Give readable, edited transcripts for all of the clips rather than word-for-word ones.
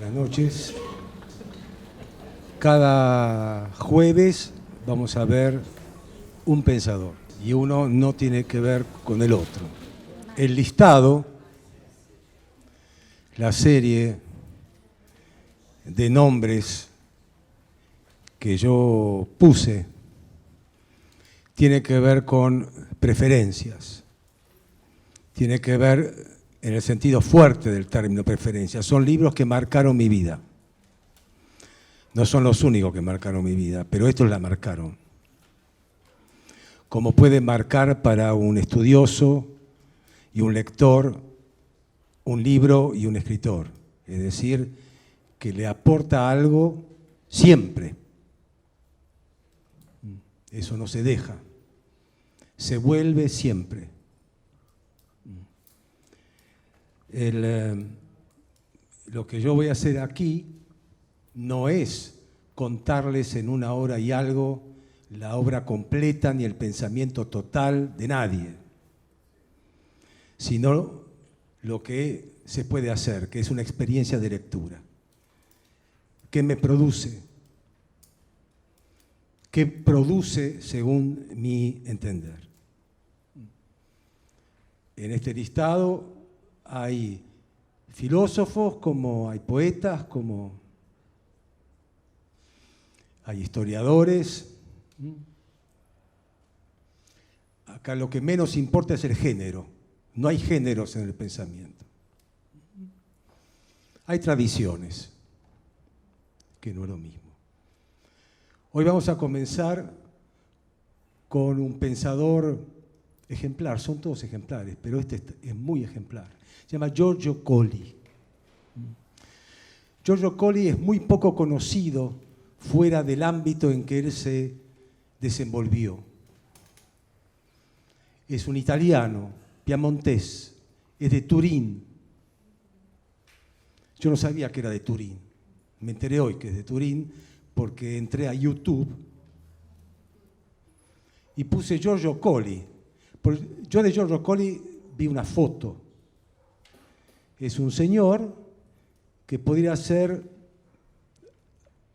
Buenas noches. Cada jueves vamos a ver un pensador y uno no tiene que ver con el otro. El listado, la serie de nombres que yo puse, tiene que ver con preferencias, tiene que ver en el sentido fuerte del término preferencia. Son libros que marcaron mi vida. No son los únicos que marcaron mi vida, pero estos la marcaron. Como puede marcar para un estudioso y un lector un libro y un escritor. Es decir, que le aporta algo siempre. Eso no se deja. Se vuelve siempre. Lo que yo voy a hacer aquí no es contarles en una hora y algo la obra completa ni el pensamiento total de nadie, sino lo que se puede hacer, que es una experiencia de lectura. ¿Qué me produce? ¿Qué produce según mi entender? En este listado hay filósofos, como hay poetas, como hay historiadores. Acá lo que menos importa es el género. No hay géneros en el pensamiento. Hay tradiciones, que no es lo mismo. Hoy vamos a comenzar con un pensador ejemplar. Son todos ejemplares, pero este es muy ejemplar. Se llama Giorgio Colli. Giorgio Colli es muy poco conocido fuera del ámbito en que él se desenvolvió. Es un italiano, piamontés, es de Turín. Yo no sabía que era de Turín. Me enteré hoy que es de Turín porque entré a YouTube y puse Giorgio Colli. Yo de Giorgio Colli vi una foto. Es un señor que podría ser,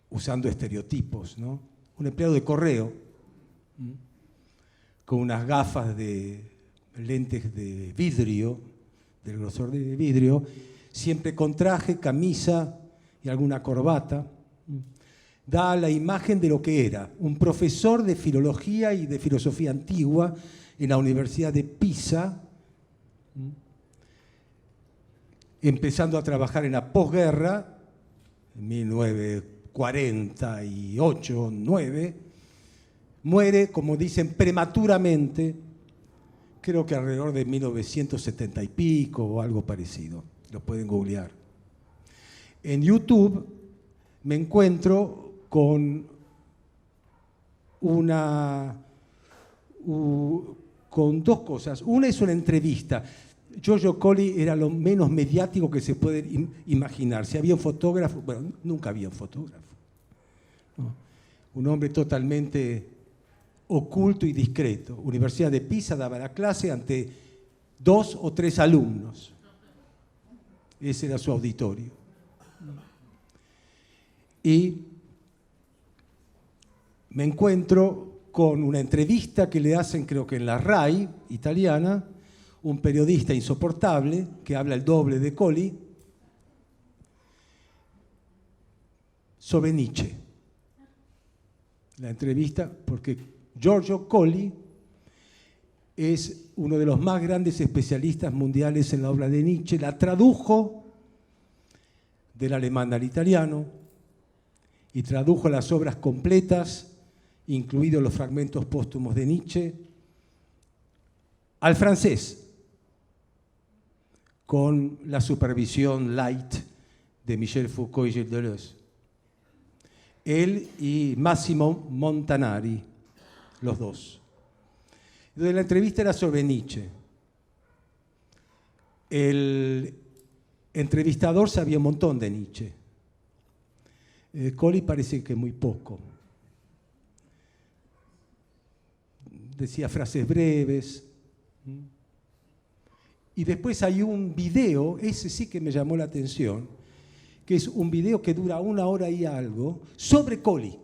usando estereotipos, ¿no?, un empleado de correo, con unas gafas de lentes de vidrio, del grosor de vidrio, siempre con traje, camisa y alguna corbata. Da la imagen de lo que era, un profesor de filología y de filosofía antigua en la Universidad de Pisa, empezando a trabajar en la posguerra, en 1948, 9, muere, como dicen, prematuramente, creo que alrededor de 1970 y pico o algo parecido, lo pueden googlear. En YouTube me encuentro con con dos cosas. Una es una entrevista. Giorgio Colli era lo menos mediático que se puede imaginar. Si había un fotógrafo, bueno, nunca había un fotógrafo. ¿No? Un hombre totalmente oculto y discreto. Universidad de Pisa, daba la clase ante 2 o 3 alumnos. Ese era su auditorio. Y me encuentro con una entrevista que le hacen, creo que en la RAI italiana, un periodista insoportable que habla el doble de Colli, sobre Nietzsche. La entrevista, porque Giorgio Colli es uno de los más grandes especialistas mundiales en la obra de Nietzsche, la tradujo del alemán al italiano y tradujo las obras completas, incluidos los fragmentos póstumos de Nietzsche, al francés, con la supervisión light de Michel Foucault y Gilles Deleuze. Él y Massimo Montanari, los dos. Entonces, la entrevista era sobre Nietzsche. El entrevistador sabía un montón de Nietzsche. Colli parece que muy poco. Decía frases breves. Y después hay un video, ese sí que me llamó la atención, que es un video que dura 1 hora y algo, sobre Colley,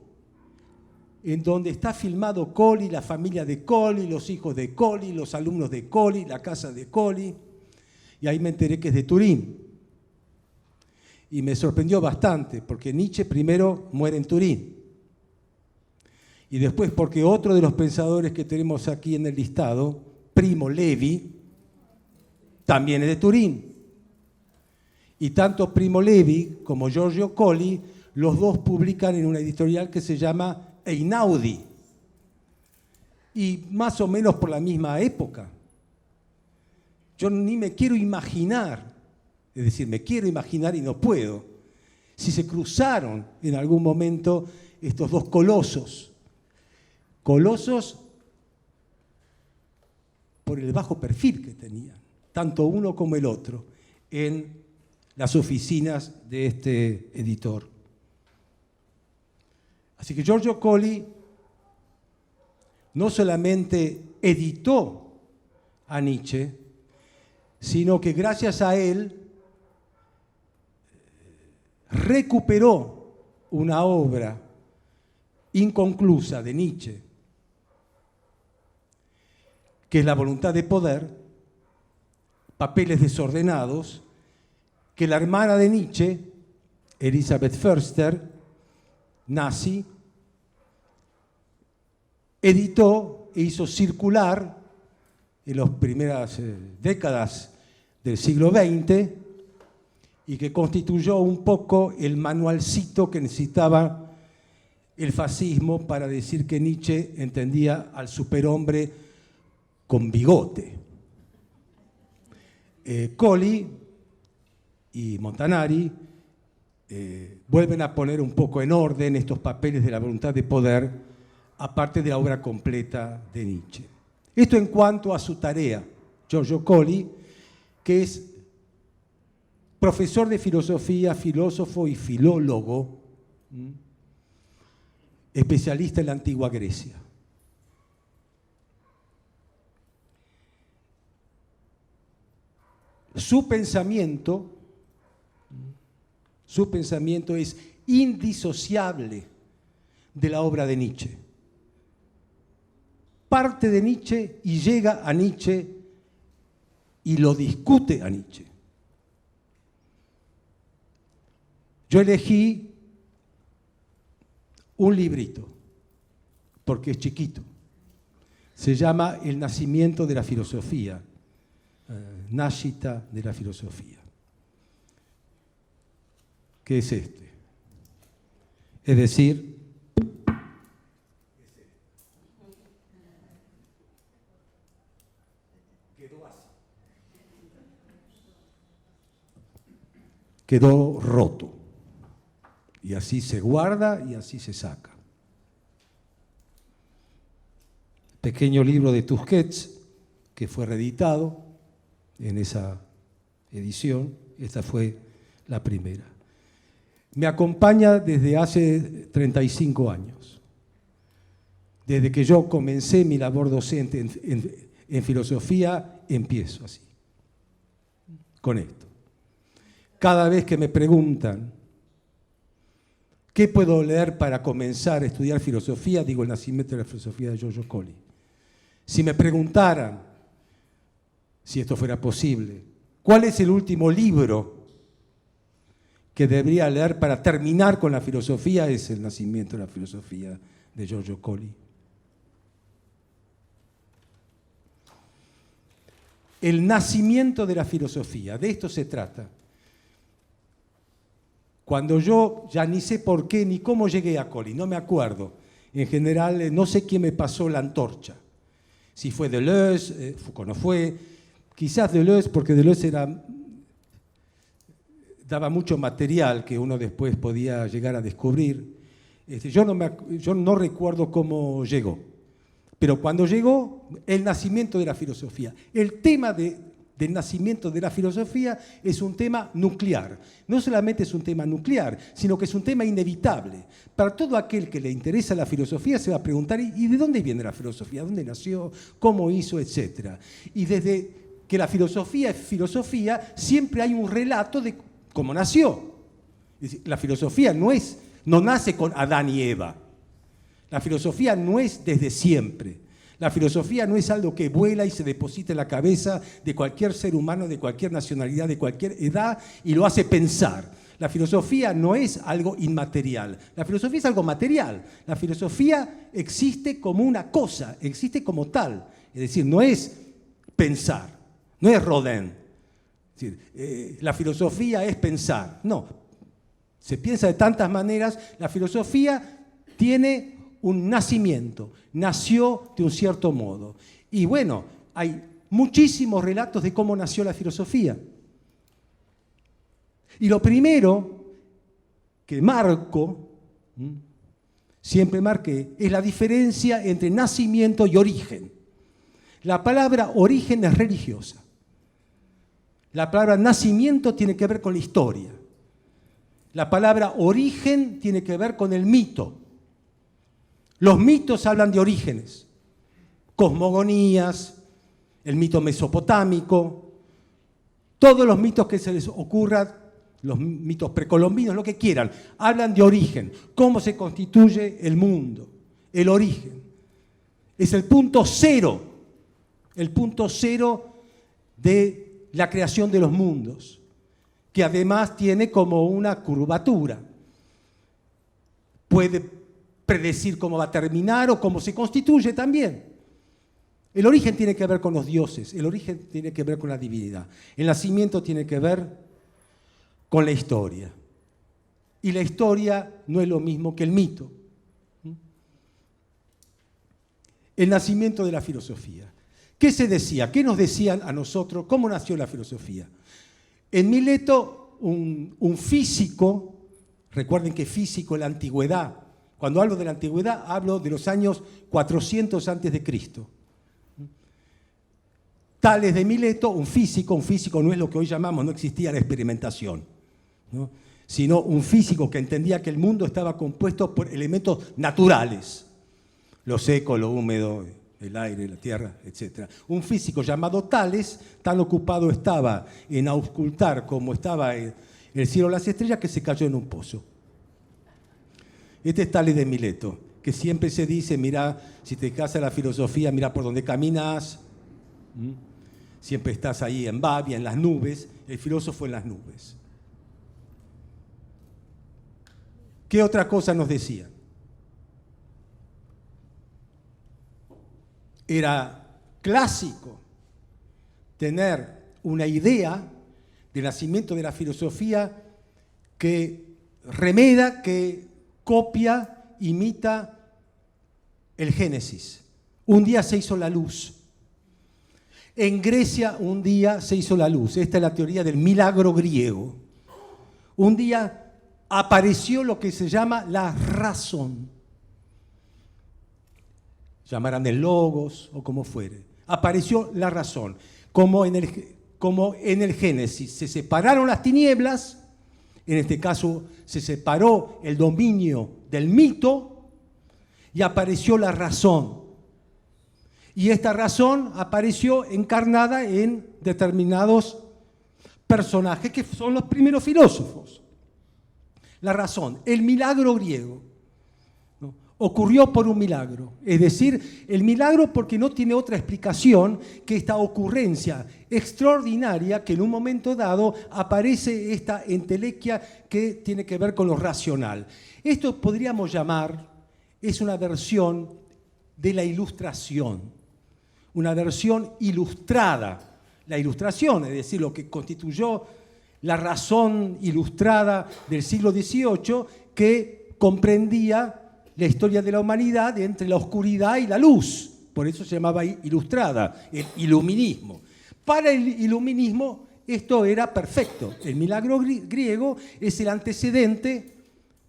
en donde está filmado Colley, la familia de Colley, los hijos de Colley, los alumnos de Colley, la casa de Colley, y ahí me enteré que es de Turín. Y me sorprendió bastante, porque Nietzsche primero muere en Turín, y después porque otro de los pensadores que tenemos aquí en el listado, Primo Levi, también es de Turín. Y tanto Primo Levi como Giorgio Colley, los dos publican en una editorial que se llama Einaudi, y más o menos por la misma época. Yo ni me quiero imaginar, es decir, me quiero imaginar y no puedo, si se cruzaron en algún momento estos dos colosos por el bajo perfil que tenían, tanto uno como el otro, en las oficinas de este editor. Así que Giorgio Colley no solamente editó a Nietzsche, sino que gracias a él recuperó una obra inconclusa de Nietzsche, que es La voluntad de poder, papeles desordenados, que la hermana de Nietzsche, Elisabeth Förster, nazi, editó e hizo circular en las primeras décadas del siglo XX, y que constituyó un poco el manualcito que necesitaba el fascismo para decir que Nietzsche entendía al superhombre con bigote. Colley y Montanari vuelven a poner un poco en orden estos papeles de la voluntad de poder, aparte de la obra completa de Nietzsche. Esto en cuanto a su tarea. Giorgio Colley, que es profesor de filosofía, filósofo y filólogo, especialista en la antigua Grecia. Su pensamiento es indisociable de la obra de Nietzsche. Parte de Nietzsche y llega a Nietzsche y lo discute a Nietzsche. Yo elegí un librito, porque es chiquito. Se llama El nacimiento de la filosofía. Nascita de la filosofía. ¿Qué es este? Es decir, quedó así. Quedó roto. Y así se guarda y así se saca. Pequeño libro de Tusquets, que fue reeditado en esa edición. Esta fue la primera. Me acompaña desde hace 35 años. Desde que yo comencé mi labor docente en filosofía, empiezo así, con esto. Cada vez que me preguntan ¿qué puedo leer para comenzar a estudiar filosofía? Digo, El nacimiento de la filosofía de Giorgio Colley. Si me preguntaran, si esto fuera posible, ¿cuál es el último libro que debería leer para terminar con la filosofía? Es El nacimiento de la filosofía de Giorgio Colley. El nacimiento de la filosofía, de esto se trata. Cuando yo ya ni sé por qué ni cómo llegué a Colley, no me acuerdo. En general, no sé quién me pasó la antorcha. Si fue Deleuze, Foucault no fue. Quizás Deleuze, porque Deleuze daba mucho material que uno después podía llegar a descubrir. Yo no recuerdo cómo llegó. Pero cuando llegó, el nacimiento de la filosofía. El tema del nacimiento de la filosofía es un tema nuclear. No solamente es un tema nuclear, sino que es un tema inevitable. Para todo aquel que le interesa la filosofía se va a preguntar, ¿y de dónde viene la filosofía? ¿Dónde nació? ¿Cómo hizo? Etcétera. Y desde que la filosofía es filosofía, siempre hay un relato de cómo nació. Es decir, la filosofía no nace con Adán y Eva. La filosofía no es desde siempre. La filosofía no es algo que vuela y se deposita en la cabeza de cualquier ser humano, de cualquier nacionalidad, de cualquier edad, y lo hace pensar. La filosofía no es algo inmaterial. La filosofía es algo material. La filosofía existe como una cosa, existe como tal. Es decir, no es pensar, no es Rodin. Es decir, la filosofía es pensar. No, se piensa de tantas maneras. La filosofía tiene un nacimiento, nació de un cierto modo. Y bueno, hay muchísimos relatos de cómo nació la filosofía. Y lo primero que siempre marqué, es la diferencia entre nacimiento y origen. La palabra origen es religiosa. La palabra nacimiento tiene que ver con la historia. La palabra origen tiene que ver con el mito. Los mitos hablan de orígenes, cosmogonías, el mito mesopotámico, todos los mitos que se les ocurran, los mitos precolombinos, lo que quieran, hablan de origen, cómo se constituye el mundo, el origen. Es el punto cero de la creación de los mundos, que además tiene como una curvatura. Puede predecir cómo va a terminar o cómo se constituye también. El origen tiene que ver con los dioses, el origen tiene que ver con la divinidad. El nacimiento tiene que ver con la historia. Y la historia no es lo mismo que el mito. El nacimiento de la filosofía. ¿Qué se decía? ¿Qué nos decían a nosotros? ¿Cómo nació la filosofía? En Mileto, un físico, recuerden que físico en la antigüedad, cuando hablo de la antigüedad, hablo de los años 400 antes de Cristo. Tales de Mileto, un físico no es lo que hoy llamamos, no existía la experimentación, ¿no? Sino un físico que entendía que el mundo estaba compuesto por elementos naturales, lo seco, lo húmedo, el aire, la tierra, etc. Un físico llamado Tales, tan ocupado estaba en auscultar como estaba el cielo y las estrellas, que se cayó en un pozo. Este es Tales de Mileto, que siempre se dice, mira, si te casa la filosofía, mira por dónde caminas. Siempre estás ahí en Babia, en las nubes. El filósofo en las nubes. ¿Qué otra cosa nos decía? Era clásico tener una idea del nacimiento de la filosofía que remeda, que copia, imita el Génesis. Un día se hizo la luz. En Grecia un día se hizo la luz. Esta es la teoría del milagro griego. Un día apareció lo que se llama la razón. Llamarán el logos o como fuere. Apareció la razón. Como en el Génesis se separaron las tinieblas, en este caso se separó el dominio del mito y apareció la razón. Y esta razón apareció encarnada en determinados personajes que son los primeros filósofos. La razón, el milagro griego, ¿no? Ocurrió por un milagro. Es decir, el milagro porque no tiene otra explicación que esta ocurrencia extraordinaria que en un momento dado aparece esta entelequia que tiene que ver con lo racional. Esto podríamos llamar, es una versión de la ilustración, una versión ilustrada. La ilustración, es decir, lo que constituyó la razón ilustrada del siglo XVIII, que comprendía la historia de la humanidad entre la oscuridad y la luz. Por eso se llamaba ilustrada, el iluminismo. Para el iluminismo esto era perfecto. El milagro griego es el antecedente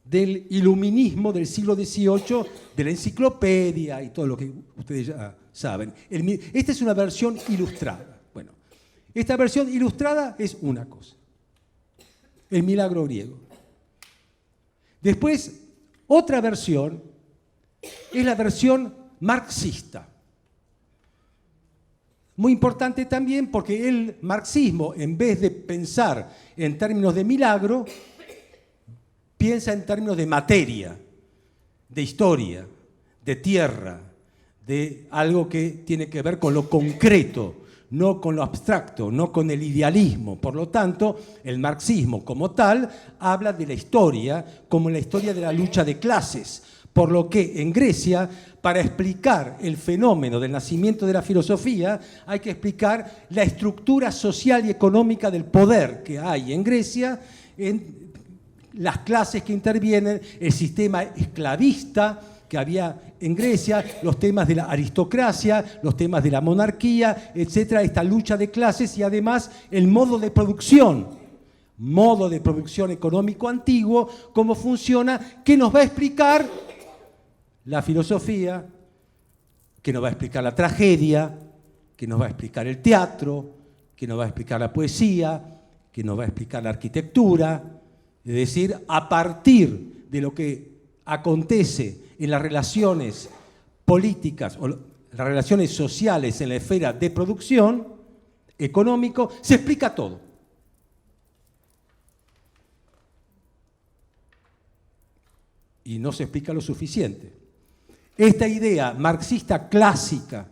del iluminismo del siglo XVIII, de la enciclopedia y todo lo que ustedes ya saben. Esta es una versión ilustrada. Bueno, esta versión ilustrada es una cosa. El milagro griego. Después, otra versión es la versión marxista. Muy importante también porque el marxismo, en vez de pensar en términos de milagro, piensa en términos de materia, de historia, de tierra, de algo que tiene que ver con lo concreto, no con lo abstracto, no con el idealismo. Por lo tanto, el marxismo como tal habla de la historia como la historia de la lucha de clases, por lo que en Grecia, para explicar el fenómeno del nacimiento de la filosofía, hay que explicar la estructura social y económica del poder que hay en Grecia, en las clases que intervienen, el sistema esclavista que había en Grecia, los temas de la aristocracia, los temas de la monarquía, etcétera, esta lucha de clases y además el modo de producción económico antiguo, cómo funciona, que nos va a explicar la filosofía, que nos va a explicar la tragedia, que nos va a explicar el teatro, que nos va a explicar la poesía, que nos va a explicar la arquitectura, es decir, a partir de lo que acontece en las relaciones políticas o las relaciones sociales en la esfera de producción económico, se explica todo. Y no se explica lo suficiente. Esta idea marxista clásica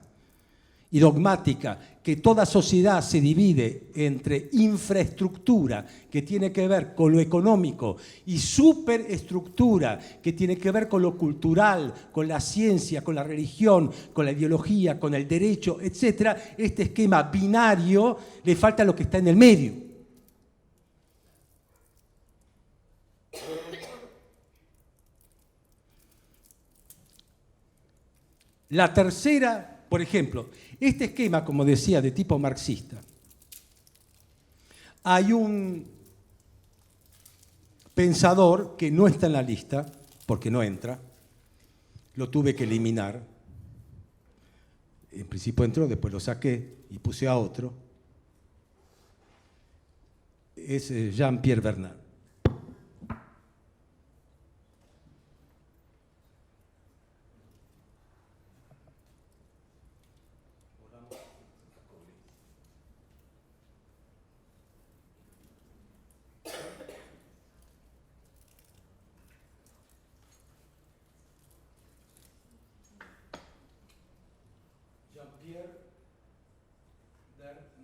y dogmática, que toda sociedad se divide entre infraestructura, que tiene que ver con lo económico, y superestructura, que tiene que ver con lo cultural, con la ciencia, con la religión, con la ideología, con el derecho, etc. Este esquema binario le falta lo que está en el medio. La tercera, por ejemplo, este esquema, como decía, de tipo marxista, hay un pensador que no está en la lista, porque no entra, lo tuve que eliminar, en principio entró, después lo saqué y puse a otro, es Jean-Pierre Vernant. Jean-Pierre Vernant.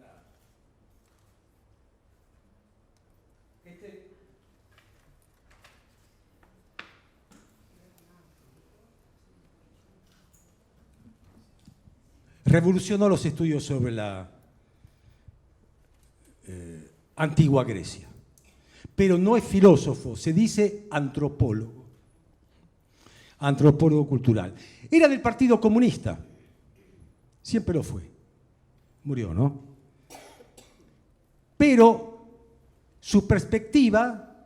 Revolucionó los estudios sobre la antigua Grecia. Pero no es filósofo, se dice antropólogo cultural. Era del Partido Comunista, siempre lo fue, murió, ¿no? Pero su perspectiva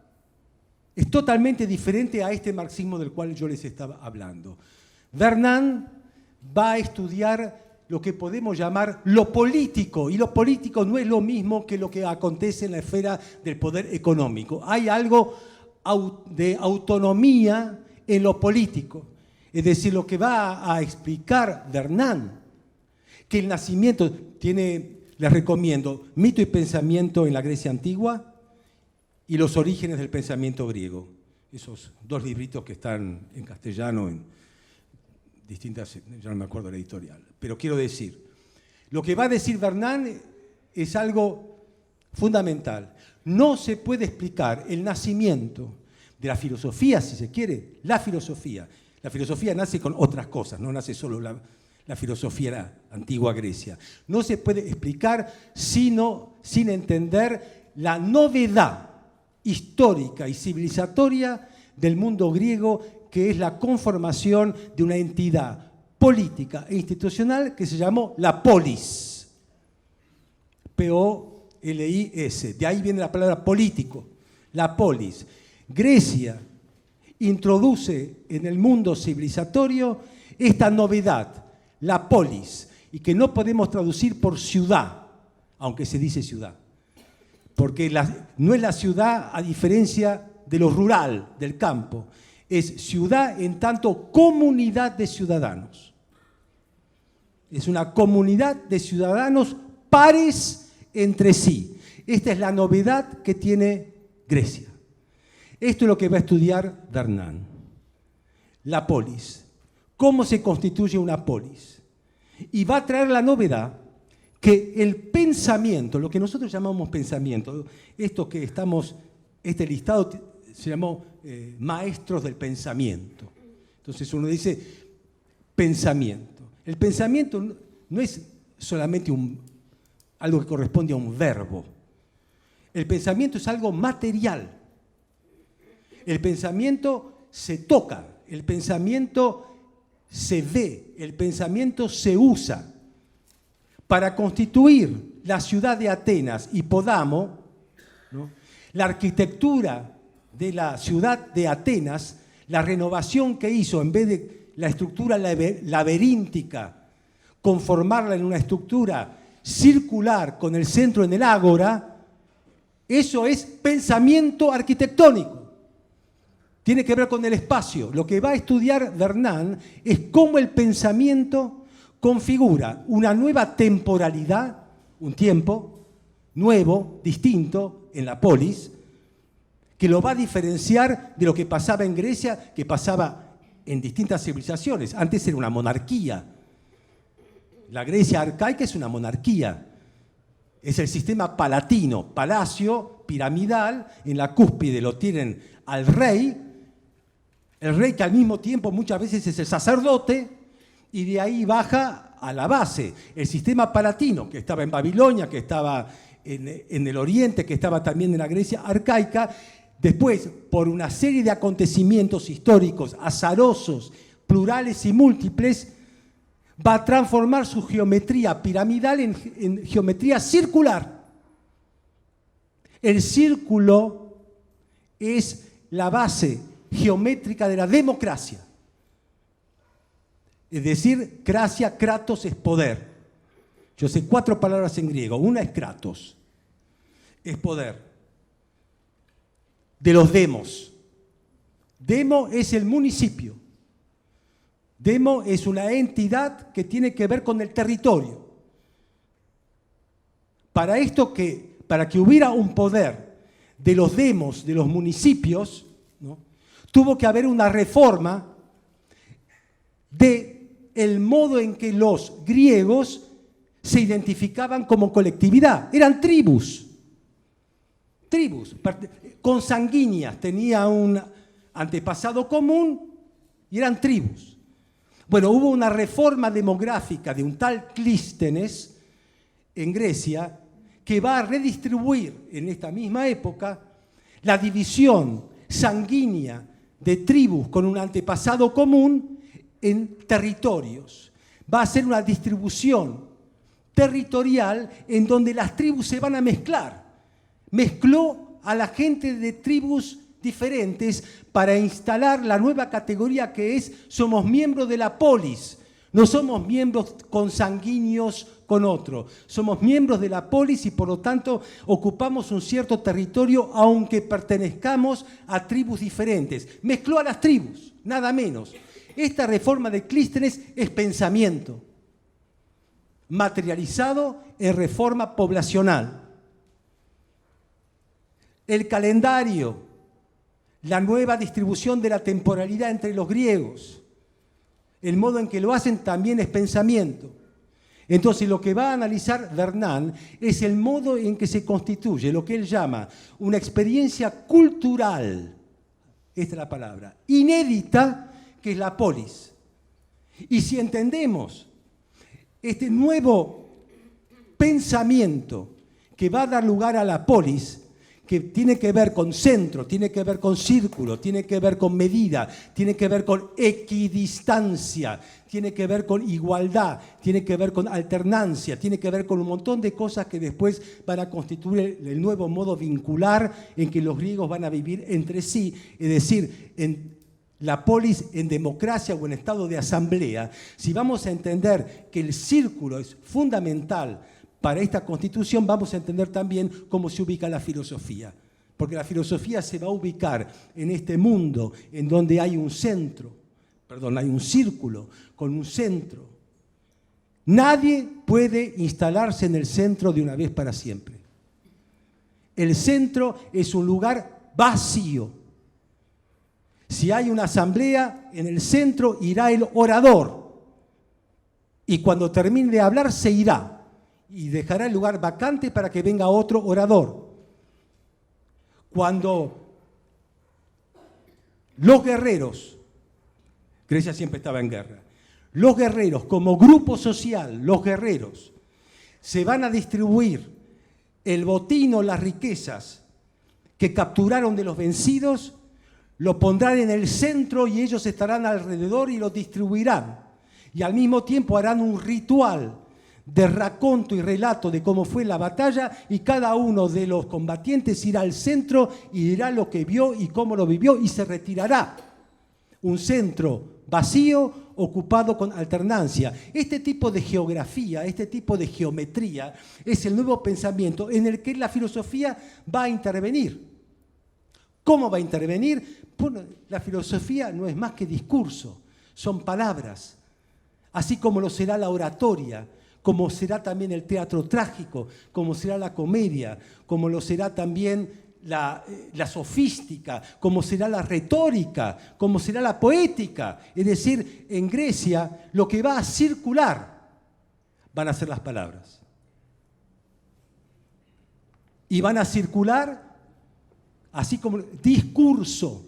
es totalmente diferente a este marxismo del cual yo les estaba hablando. Vernant va a estudiar lo que podemos llamar lo político, y lo político no es lo mismo que lo que acontece en la esfera del poder económico. Hay algo de autonomía en lo político. Es decir, lo que va a explicar Vernant, que el nacimiento tiene, les recomiendo, Mito y Pensamiento en la Grecia Antigua y Los Orígenes del Pensamiento Griego. Esos dos libritos que están en castellano, en distintas, ya no me acuerdo la editorial. Pero quiero decir, lo que va a decir Vernant es algo fundamental. No se puede explicar el nacimiento de la filosofía, si se quiere, la filosofía. La filosofía nace con otras cosas, no nace solo la filosofía de la antigua Grecia. No se puede explicar sin entender la novedad histórica y civilizatoria del mundo griego, que es la conformación de una entidad política e institucional que se llamó la polis. P-O-L-I-S. De ahí viene la palabra político, la polis. Grecia introduce en el mundo civilizatorio esta novedad, la polis, y que no podemos traducir por ciudad, aunque se dice ciudad, porque no es la ciudad a diferencia de lo rural, del campo, es ciudad en tanto comunidad de ciudadanos. Es una comunidad de ciudadanos pares entre sí. Esta es la novedad que tiene Grecia. Esto es lo que va a estudiar Vernant. La polis. ¿Cómo se constituye una polis? Y va a traer la novedad que el pensamiento, lo que nosotros llamamos pensamiento, esto que estamos, este listado se llamó maestros del pensamiento. Entonces uno dice pensamiento. El pensamiento no es solamente algo que corresponde a un verbo. El pensamiento es algo material. El pensamiento se toca, el pensamiento se ve, el pensamiento se usa. Para constituir la ciudad de Atenas y Podamo, ¿no?, la arquitectura de la ciudad de Atenas, la renovación que hizo, en vez de la estructura laberíntica, conformarla en una estructura circular con el centro en el ágora, eso es pensamiento arquitectónico. Tiene que ver con el espacio. Lo que va a estudiar Vernant es cómo el pensamiento configura una nueva temporalidad, un tiempo nuevo, distinto en la polis, que lo va a diferenciar de lo que pasaba en Grecia, que pasaba en distintas civilizaciones. Antes era una monarquía. La Grecia arcaica es una monarquía. Es el sistema palatino, palacio, piramidal, en la cúspide lo tienen al rey, el rey que al mismo tiempo muchas veces es el sacerdote, y de ahí baja a la base. El sistema palatino, que estaba en Babilonia, que estaba en el Oriente, que estaba también en la Grecia arcaica, después, por una serie de acontecimientos históricos azarosos, plurales y múltiples, va a transformar su geometría piramidal en geometría circular. El círculo es la base geométrica de la democracia. Es decir, cracia, kratos es poder. Yo sé 4 palabras en griego. Una es kratos, es poder. De los demos. Demo es el municipio. Demo es una entidad que tiene que ver con el territorio. Para que hubiera un poder de los demos, de los municipios, ¿no?, tuvo que haber una reforma del modo en que los griegos se identificaban como colectividad. Eran tribus, consanguíneas, tenía un antepasado común y eran tribus. Bueno, hubo una reforma demográfica de un tal Clístenes en Grecia que va a redistribuir en esta misma época la división sanguínea de tribus con un antepasado común en territorios. Va a ser una distribución territorial en donde las tribus se van a mezclar. Mezcló a la gente de tribus diferentes para instalar la nueva categoría que es: somos miembros de la polis. No somos miembros consanguíneos con otro. Somos miembros de la polis y por lo tanto ocupamos un cierto territorio aunque pertenezcamos a tribus diferentes. Mezcló a las tribus, nada menos. Esta reforma de Clístenes es pensamiento materializado en reforma poblacional. El calendario, la nueva distribución de la temporalidad entre los griegos, el modo en que lo hacen también es pensamiento. Entonces lo que va a analizar Vernant es el modo en que se constituye lo que él llama una experiencia cultural, esta es la palabra, inédita, que es la polis. Y si entendemos este nuevo pensamiento que va a dar lugar a la polis, que tiene que ver con centro, tiene que ver con círculo, tiene que ver con medida, tiene que ver con equidistancia, tiene que ver con igualdad, tiene que ver con alternancia, tiene que ver con un montón de cosas que después van a constituir el nuevo modo vincular en que los griegos van a vivir entre sí, es decir, en la polis en democracia o en estado de asamblea. Si vamos a entender que el círculo es fundamental para esta constitución, vamos a entender también cómo se ubica la filosofía. Porque la filosofía se va a ubicar en este mundo en donde hay un hay un círculo con un centro. Nadie puede instalarse en el centro de una vez para siempre. El centro es un lugar vacío. Si hay una asamblea, en el centro irá el orador. Y cuando termine de hablar, se irá. Y dejará el lugar vacante para que venga otro orador. Cuando los guerreros, Grecia siempre estaba en guerra, los guerreros, como grupo social, los guerreros, se van a distribuir el botín o las riquezas que capturaron de los vencidos, lo pondrán en el centro y ellos estarán alrededor y lo distribuirán. Y al mismo tiempo harán un ritual de raconto y relato de cómo fue la batalla, y cada uno de los combatientes irá al centro y dirá lo que vio y cómo lo vivió y se retirará. Un centro vacío, ocupado con alternancia. Este tipo de geografía, este tipo de geometría es el nuevo pensamiento en el que la filosofía va a intervenir. ¿Cómo va a intervenir? Bueno, la filosofía no es más que discurso, son palabras, así como lo será la oratoria, como será también el teatro trágico, como será la comedia, como lo será también la sofística, como será la retórica, como será la poética. Es decir, en Grecia lo que va a circular van a ser las palabras. Y van a circular así como discurso.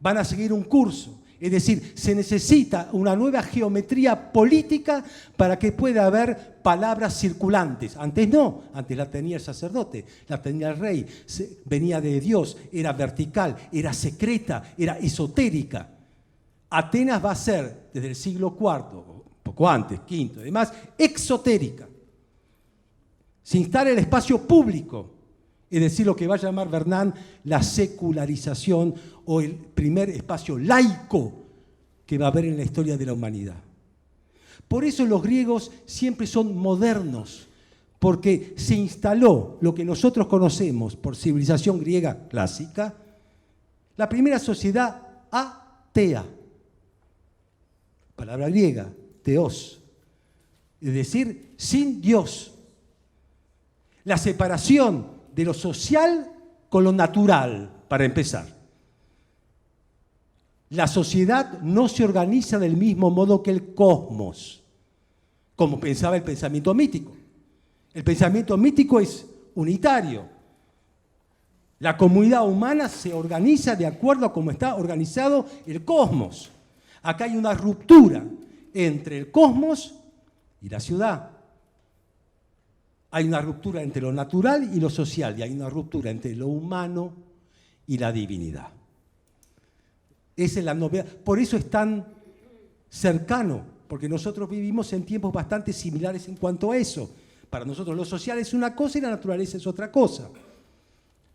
Van a seguir un curso. Es decir, se necesita una nueva geometría política para que pueda haber palabras circulantes. Antes no, antes la tenía el sacerdote, la tenía el rey, venía de Dios, era vertical, era secreta, era esotérica. Atenas va a ser, desde el siglo IV, poco antes, V y demás, exotérica. Se instala el espacio público. Es decir, lo que va a llamar Vernán la secularización o el primer espacio laico que va a haber en la historia de la humanidad. Por eso los griegos siempre son modernos, porque se instaló lo que nosotros conocemos por civilización griega clásica, la primera sociedad atea, palabra griega, teos, es decir, sin Dios. La separación de lo social con lo natural, para empezar. La sociedad no se organiza del mismo modo que el cosmos, como pensaba el pensamiento mítico. El pensamiento mítico es unitario. La comunidad humana se organiza de acuerdo a cómo está organizado el cosmos. Acá hay una ruptura entre el cosmos y la ciudad. Hay una ruptura entre lo natural y lo social, y hay una ruptura entre lo humano y la divinidad. Esa es la novedad. Por eso es tan cercano, porque nosotros vivimos en tiempos bastante similares en cuanto a eso. Para nosotros lo social es una cosa y la naturaleza es otra cosa.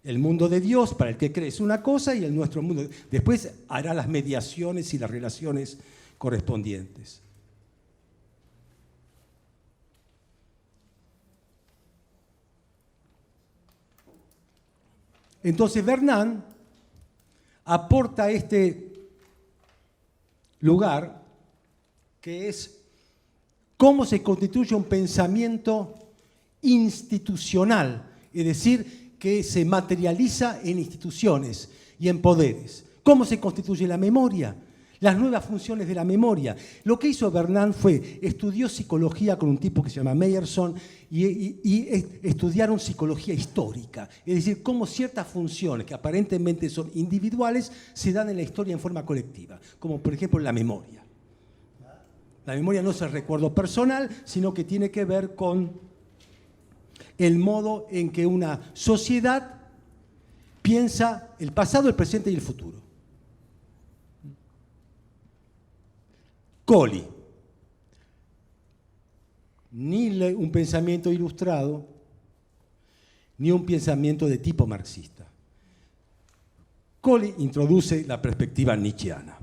El mundo de Dios, para el que cree, es una cosa, y el nuestro mundo. Después hará las mediaciones y las relaciones correspondientes. Entonces Vernán aporta este lugar que es cómo se constituye un pensamiento institucional, es decir, que se materializa en instituciones y en poderes. ¿Cómo se constituye la memoria? Las nuevas funciones de la memoria. Lo que hizo Vernán fue, estudió psicología con un tipo que se llama Meyerson y estudiaron psicología histórica. Es decir, cómo ciertas funciones que aparentemente son individuales se dan en la historia en forma colectiva, como por ejemplo la memoria. La memoria no es el recuerdo personal, sino que tiene que ver con el modo en que una sociedad piensa el pasado, el presente y el futuro. Colli, ni un pensamiento ilustrado, ni un pensamiento de tipo marxista. Colli introduce la perspectiva nietzscheana.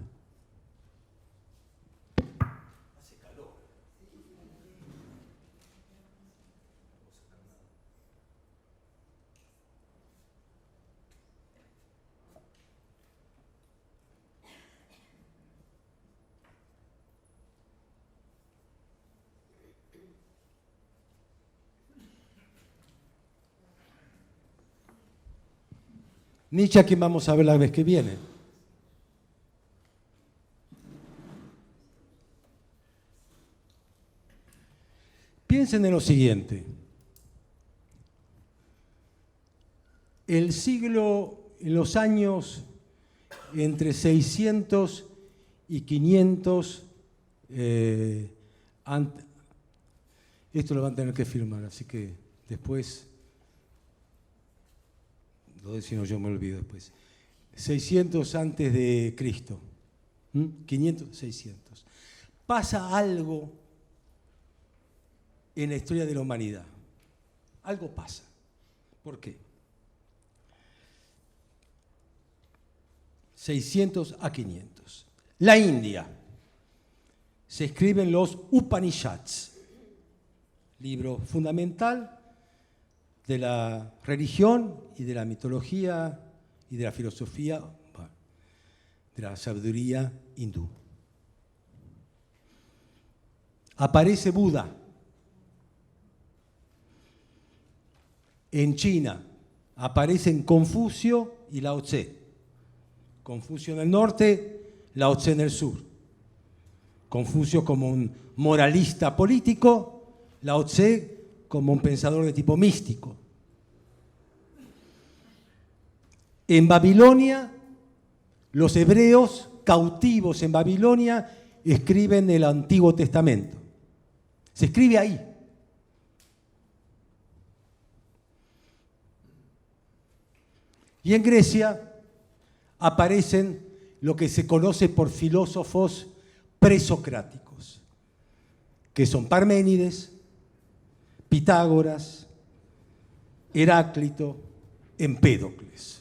Nietzsche, a quien vamos a ver la vez que viene. Piensen en lo siguiente. El siglo, en los años entre 600 y 500, esto lo van a tener que firmar, así que después, si no yo me olvido después. 600 antes de Cristo, 500, 600. Pasa algo en la historia de la humanidad. Algo pasa. ¿Por qué? 600 a 500. La India. Se escriben los Upanishads, libro fundamental de la religión y de la mitología y de la filosofía, de la sabiduría hindú. Aparece Buda. En China aparecen Confucio y Lao Tse. Confucio en el norte, Lao Tse en el sur. Confucio como un moralista político, Lao Tse como un pensador de tipo místico. En Babilonia, los hebreos cautivos en Babilonia escriben el Antiguo Testamento. Se escribe ahí. Y en Grecia aparecen lo que se conoce por filósofos presocráticos, que son Parménides, Pitágoras, Heráclito, Empédocles.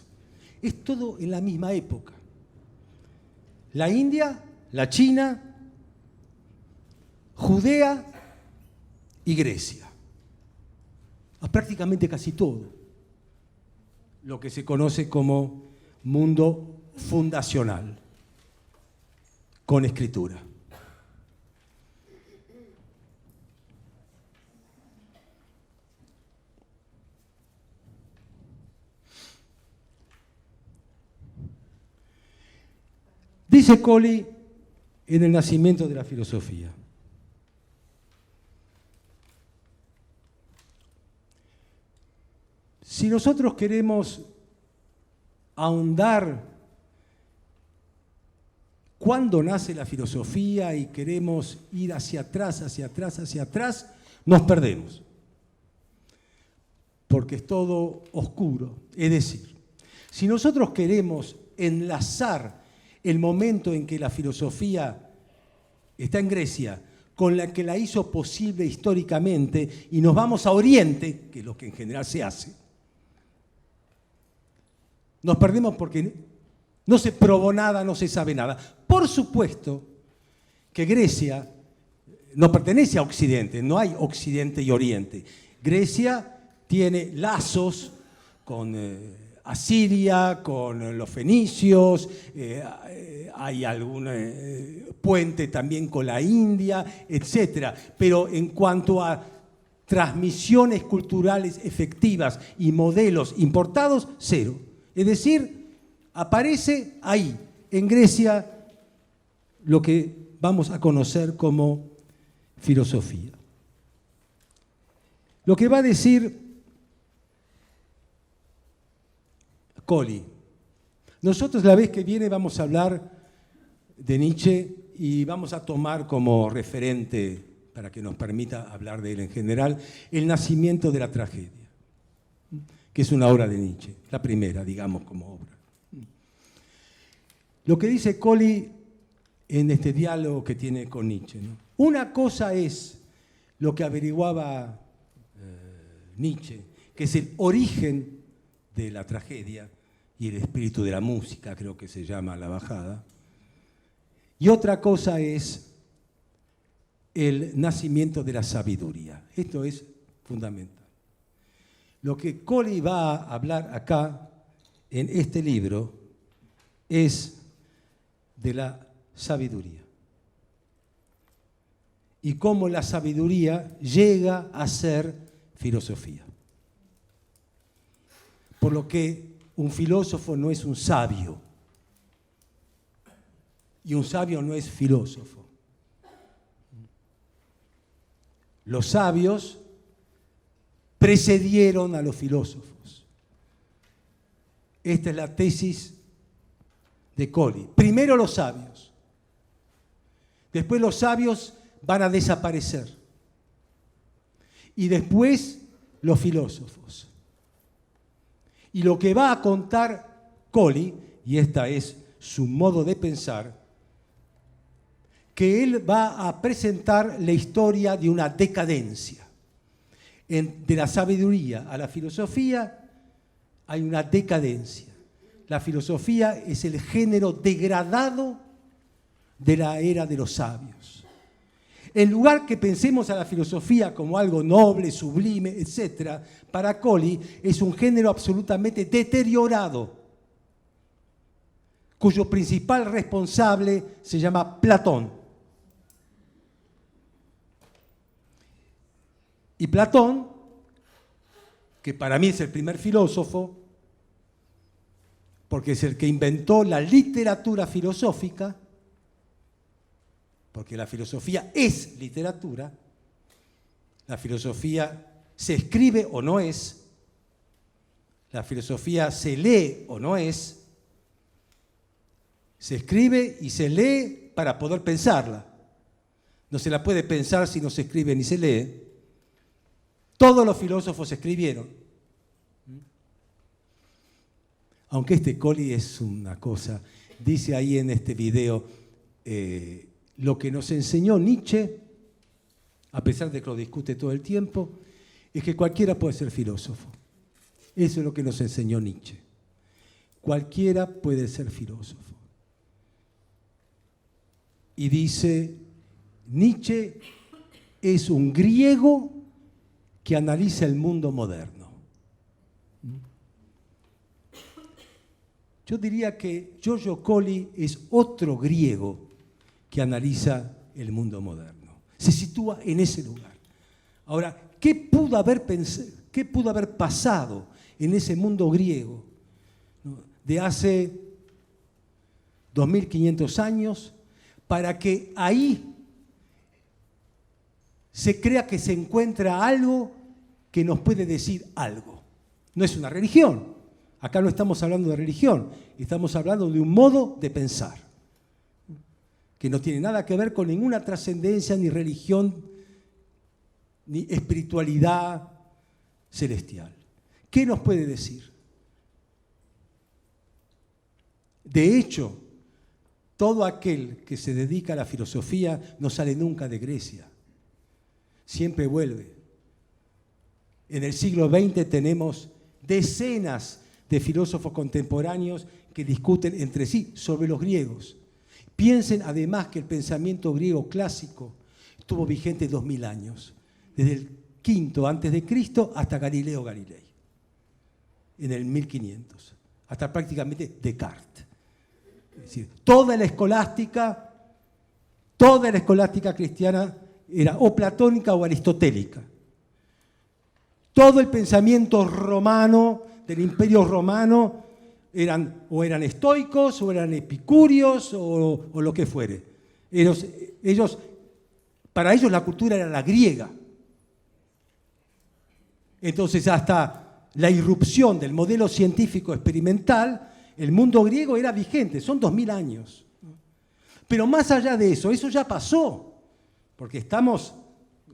Es todo en la misma época. La India, la China, Judea y Grecia. Prácticamente casi todo lo que se conoce como mundo fundacional, con escritura. Dice Colley en el nacimiento de la filosofía: si nosotros queremos ahondar cuándo nace la filosofía y queremos ir hacia atrás, nos perdemos. Porque es todo oscuro. Es decir, si nosotros queremos enlazar el momento en que la filosofía está en Grecia con la que la hizo posible históricamente y nos vamos a Oriente, que es lo que en general se hace, nos perdemos porque no se probó nada, no se sabe nada. Por supuesto que Grecia no pertenece a Occidente, no hay Occidente y Oriente. Grecia tiene lazos con Asiria, con los fenicios, hay algún puente también con la India, etc. Pero en cuanto a transmisiones culturales efectivas y modelos importados, cero. Es decir, aparece ahí, en Grecia, lo que vamos a conocer como filosofía. Lo que va a decir Colley. Nosotros la vez que viene vamos a hablar de Nietzsche y vamos a tomar como referente, para que nos permita hablar de él en general, El nacimiento de la tragedia, que es una obra de Nietzsche, la primera, digamos, como obra. Lo que dice Colley en este diálogo que tiene con Nietzsche, ¿no? Una cosa es lo que averiguaba Nietzsche, que es el origen de la tragedia y el espíritu de la música, creo que se llama La Bajada. Y otra cosa es el nacimiento de la sabiduría. Esto es fundamental. Lo que Colley va a hablar acá, en este libro, es de la sabiduría. Y cómo la sabiduría llega a ser filosofía. Por lo que un filósofo no es un sabio. Y un sabio no es filósofo. Los sabios precedieron a los filósofos. Esta es la tesis de Colli. Primero los sabios. Después los sabios van a desaparecer. Y después los filósofos. Y lo que va a contar Colli, y esta es su modo de pensar, que él va a presentar la historia de una decadencia. De la sabiduría a la filosofía hay una decadencia. La filosofía es el género degradado de la era de los sabios. En lugar que pensemos a la filosofía como algo noble, sublime, etc., para Colli es un género absolutamente deteriorado, cuyo principal responsable se llama Platón. Y Platón, que para mí es el primer filósofo, porque es el que inventó la literatura filosófica, porque la filosofía es literatura, la filosofía se escribe o no es, la filosofía se lee o no es, se escribe y se lee para poder pensarla. No se la puede pensar si no se escribe ni se lee. Todos los filósofos escribieron. Aunque este Colli es una cosa, dice ahí en este video, lo que nos enseñó Nietzsche, a pesar de que lo discute todo el tiempo, es que cualquiera puede ser filósofo. Eso es lo que nos enseñó Nietzsche. Cualquiera puede ser filósofo. Y dice, Nietzsche es un griego que analiza el mundo moderno. Yo diría que Giorgio Colli es otro griego que analiza el mundo moderno. Se sitúa en ese lugar. Ahora, ¿qué pudo haber pasado en ese mundo griego, ¿no?, de hace 2500 años para que ahí se crea que se encuentra algo que nos puede decir algo? No es una religión. Acá no estamos hablando de religión, estamos hablando de un modo de pensar que no tiene nada que ver con ninguna trascendencia, ni religión, ni espiritualidad celestial. ¿Qué nos puede decir? De hecho, todo aquel que se dedica a la filosofía no sale nunca de Grecia. Siempre vuelve. En el siglo XX tenemos decenas de filósofos contemporáneos que discuten entre sí sobre los griegos. Piensen además que el pensamiento griego clásico estuvo vigente 2000 años, desde el V a.C. hasta Galileo Galilei, en el 1500, hasta prácticamente Descartes. Es decir, toda la escolástica cristiana era o platónica o aristotélica. Todo el pensamiento romano, del Imperio Romano, eran estoicos, o eran epicúreos, o lo que fuere. Para ellos la cultura era la griega. Entonces, hasta la irrupción del modelo científico experimental, el mundo griego era vigente, son 2000 años. Pero más allá de eso ya pasó, porque estamos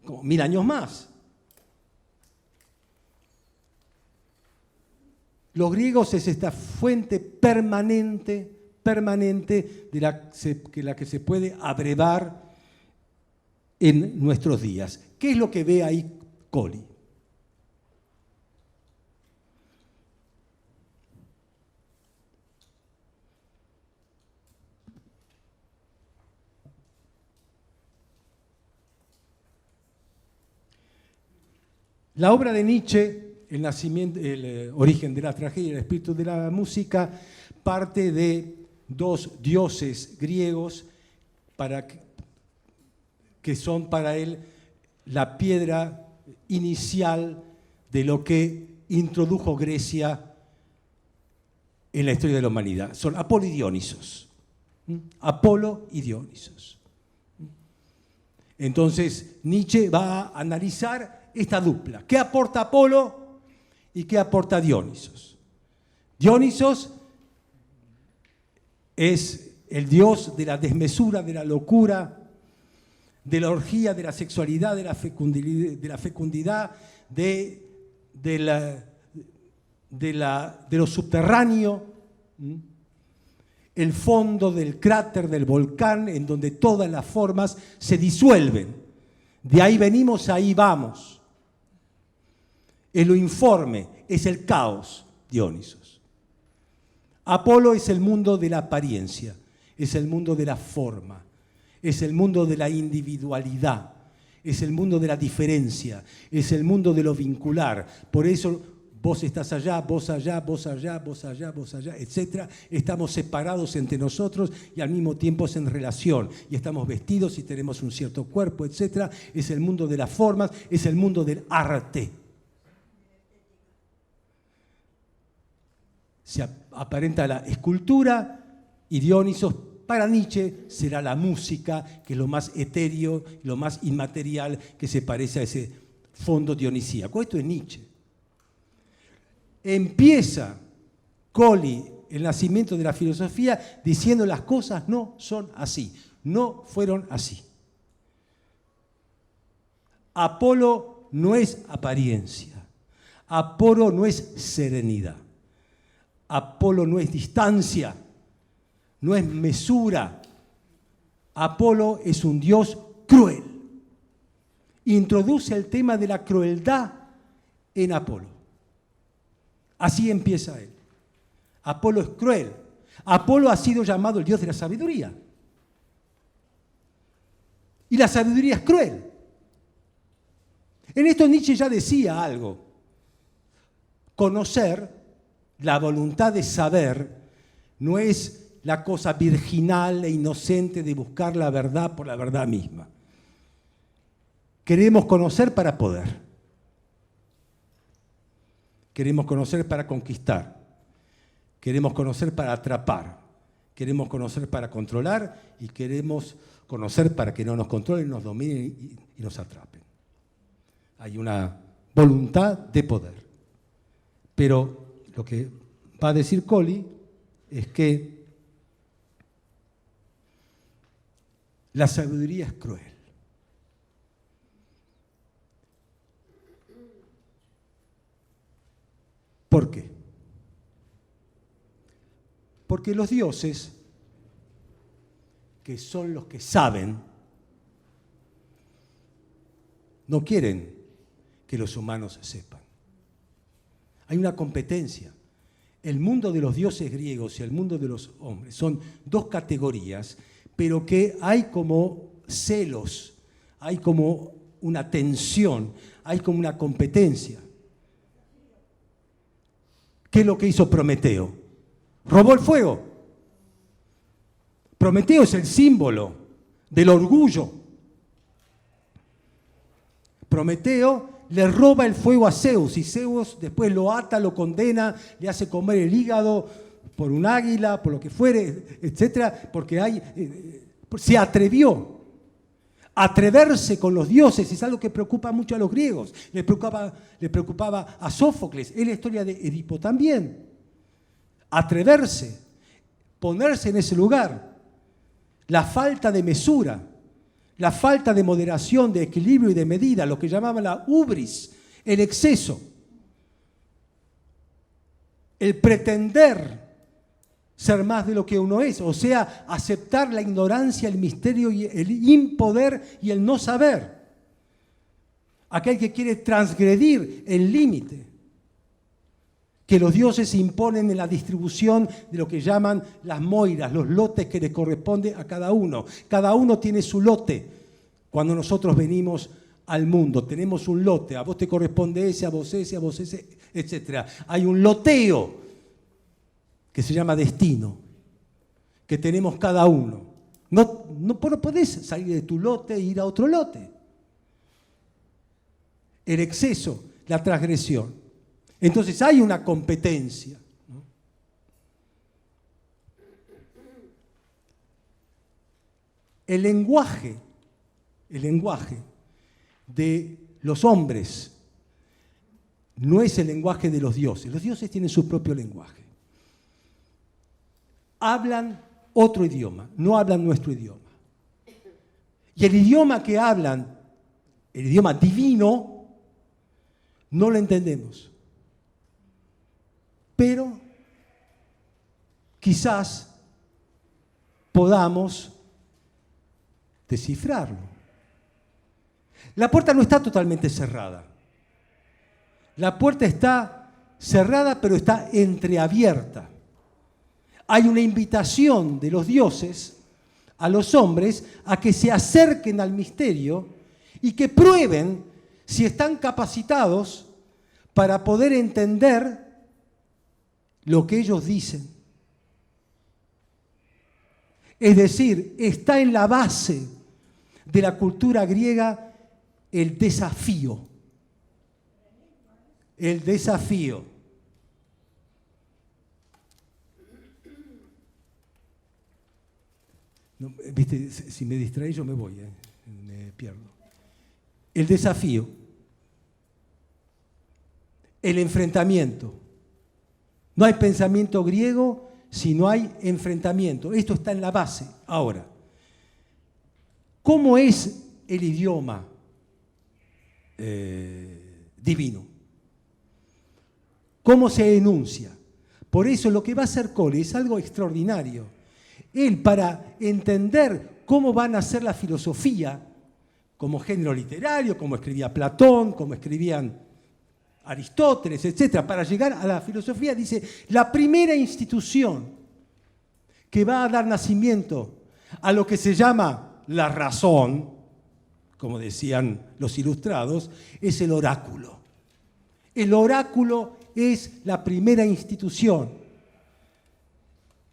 como 1000 años más. Los griegos es esta fuente permanente de la que se puede abrevar en nuestros días. ¿Qué es lo que ve ahí Colli? La obra de Nietzsche, el origen de la tragedia y el espíritu de la música, parte de dos dioses griegos que son para él la piedra inicial de lo que introdujo Grecia en la historia de la humanidad. Son Apolo y Dionisos. Apolo y Dionisos. Entonces Nietzsche va a analizar esta dupla. ¿Qué aporta Apolo y qué aporta Dionisos? Dionisos es el dios de la desmesura, de la locura, de la orgía, de la sexualidad, de la fecundidad, de lo subterráneo, el fondo del cráter del volcán en donde todas las formas se disuelven. De ahí venimos, ahí vamos. Es lo informe, es el caos, Dionisos. Apolo es el mundo de la apariencia, es el mundo de la forma, es el mundo de la individualidad, es el mundo de la diferencia, es el mundo de lo vincular. Por eso vos estás allá, vos allá, vos allá, vos allá, vos allá, etc. Estamos separados entre nosotros y al mismo tiempo es en relación. Y estamos vestidos y tenemos un cierto cuerpo, etc. Es el mundo de las formas, es el mundo del arte. Se aparenta la escultura y Dionisos para Nietzsche será la música, que es lo más etéreo, lo más inmaterial que se parece a ese fondo dionisíaco. Esto es Nietzsche. Empieza Colli el nacimiento de la filosofía diciendo las cosas no son así, no fueron así. Apolo no es apariencia, Apolo no es serenidad, Apolo no es distancia, no es mesura. Apolo es un dios cruel. Introduce el tema de la crueldad en Apolo. Así empieza él. Apolo es cruel. Apolo ha sido llamado el dios de la sabiduría. Y la sabiduría es cruel. En esto Nietzsche ya decía algo. Conocer, la voluntad de saber, no es la cosa virginal e inocente de buscar la verdad por la verdad misma. Queremos conocer para poder. Queremos conocer para conquistar. Queremos conocer para atrapar. Queremos conocer para controlar y queremos conocer para que no nos controlen, nos dominen y nos atrapen. Hay una voluntad de poder. Pero lo que va a decir Colli es que la sabiduría es cruel. ¿Por qué? Porque los dioses, que son los que saben, no quieren que los humanos sepan. Hay una competencia. El mundo de los dioses griegos y el mundo de los hombres son dos categorías, pero que hay como celos, hay como una tensión, hay como una competencia. ¿Qué es lo que hizo Prometeo? Robó el fuego. Prometeo es el símbolo del orgullo. Prometeo le roba el fuego a Zeus y Zeus después lo ata, lo condena, le hace comer el hígado por un águila, por lo que fuere, etc. Porque se atrevió. Atreverse con los dioses es algo que preocupa mucho a los griegos. Le preocupaba a Sófocles. Es la historia de Edipo también. Atreverse, ponerse en ese lugar. La falta de mesura, la falta de moderación, de equilibrio y de medida, lo que llamaban la ubris, el exceso. El pretender ser más de lo que uno es, o sea, aceptar la ignorancia, el misterio, y el impoder y el no saber. Aquel que quiere transgredir el límite que los dioses imponen en la distribución de lo que llaman las moiras, los lotes que le corresponde a cada uno. Cada uno tiene su lote. Cuando nosotros venimos al mundo, tenemos un lote. A vos te corresponde ese, a vos ese, etc. Hay un loteo que se llama destino, que tenemos cada uno. No podés salir de tu lote e ir a otro lote. El exceso, la transgresión. Entonces hay una competencia, ¿no? El lenguaje el lenguaje de los hombres no es el lenguaje de los dioses. Los dioses tienen su propio lenguaje. Hablan otro idioma, no hablan nuestro idioma. Y el idioma que hablan, el idioma divino, no lo entendemos. Pero quizás podamos descifrarlo. La puerta no está totalmente cerrada. La puerta está cerrada, pero está entreabierta. Hay una invitación de los dioses a los hombres a que se acerquen al misterio y que prueben si están capacitados para poder entender lo que ellos dicen. Es decir, está en la base de la cultura griega el desafío. El desafío. No, ¿viste? Si me distrae yo me voy, me pierdo. El desafío. El enfrentamiento. No hay pensamiento griego si no hay enfrentamiento. Esto está en la base. Ahora, ¿cómo es el idioma divino? ¿Cómo se enuncia? Por eso lo que va a hacer Colley es algo extraordinario. Él, para entender cómo van a ser la filosofía como género literario, como escribía Platón, como escribían Aristóteles, etc., para llegar a la filosofía, dice, la primera institución que va a dar nacimiento a lo que se llama la razón, como decían los ilustrados, es el oráculo. El oráculo es la primera institución.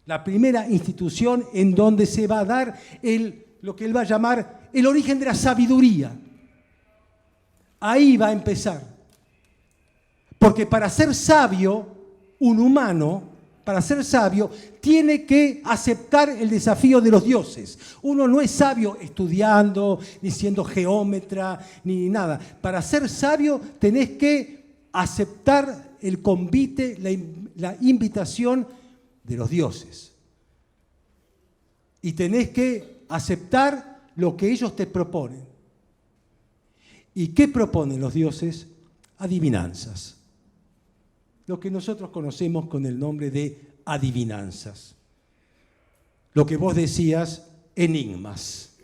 La primera institución en donde se va a dar lo que él va a llamar el origen de la sabiduría. Ahí va a empezar. Porque para ser sabio, un humano, para ser sabio, tiene que aceptar el desafío de los dioses. Uno no es sabio estudiando, ni siendo geómetra, ni nada. Para ser sabio tenés que aceptar el convite, la invitación de los dioses. Y tenés que aceptar lo que ellos te proponen. ¿Y qué proponen los dioses? Adivinanzas. Lo que nosotros conocemos con el nombre de adivinanzas. Lo que vos decías, enigmas.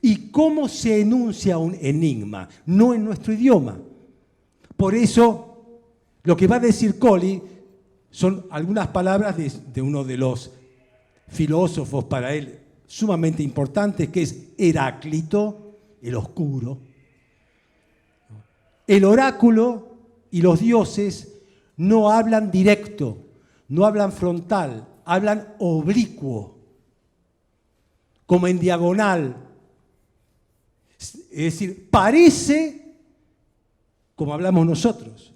¿Y cómo se enuncia un enigma? No en nuestro idioma. Por eso, lo que va a decir Colley son algunas palabras de uno de los filósofos para él sumamente importantes, que es Heráclito, el oscuro. El oráculo y los dioses no hablan directo, no hablan frontal, hablan oblicuo, como en diagonal. Es decir, parece como hablamos nosotros,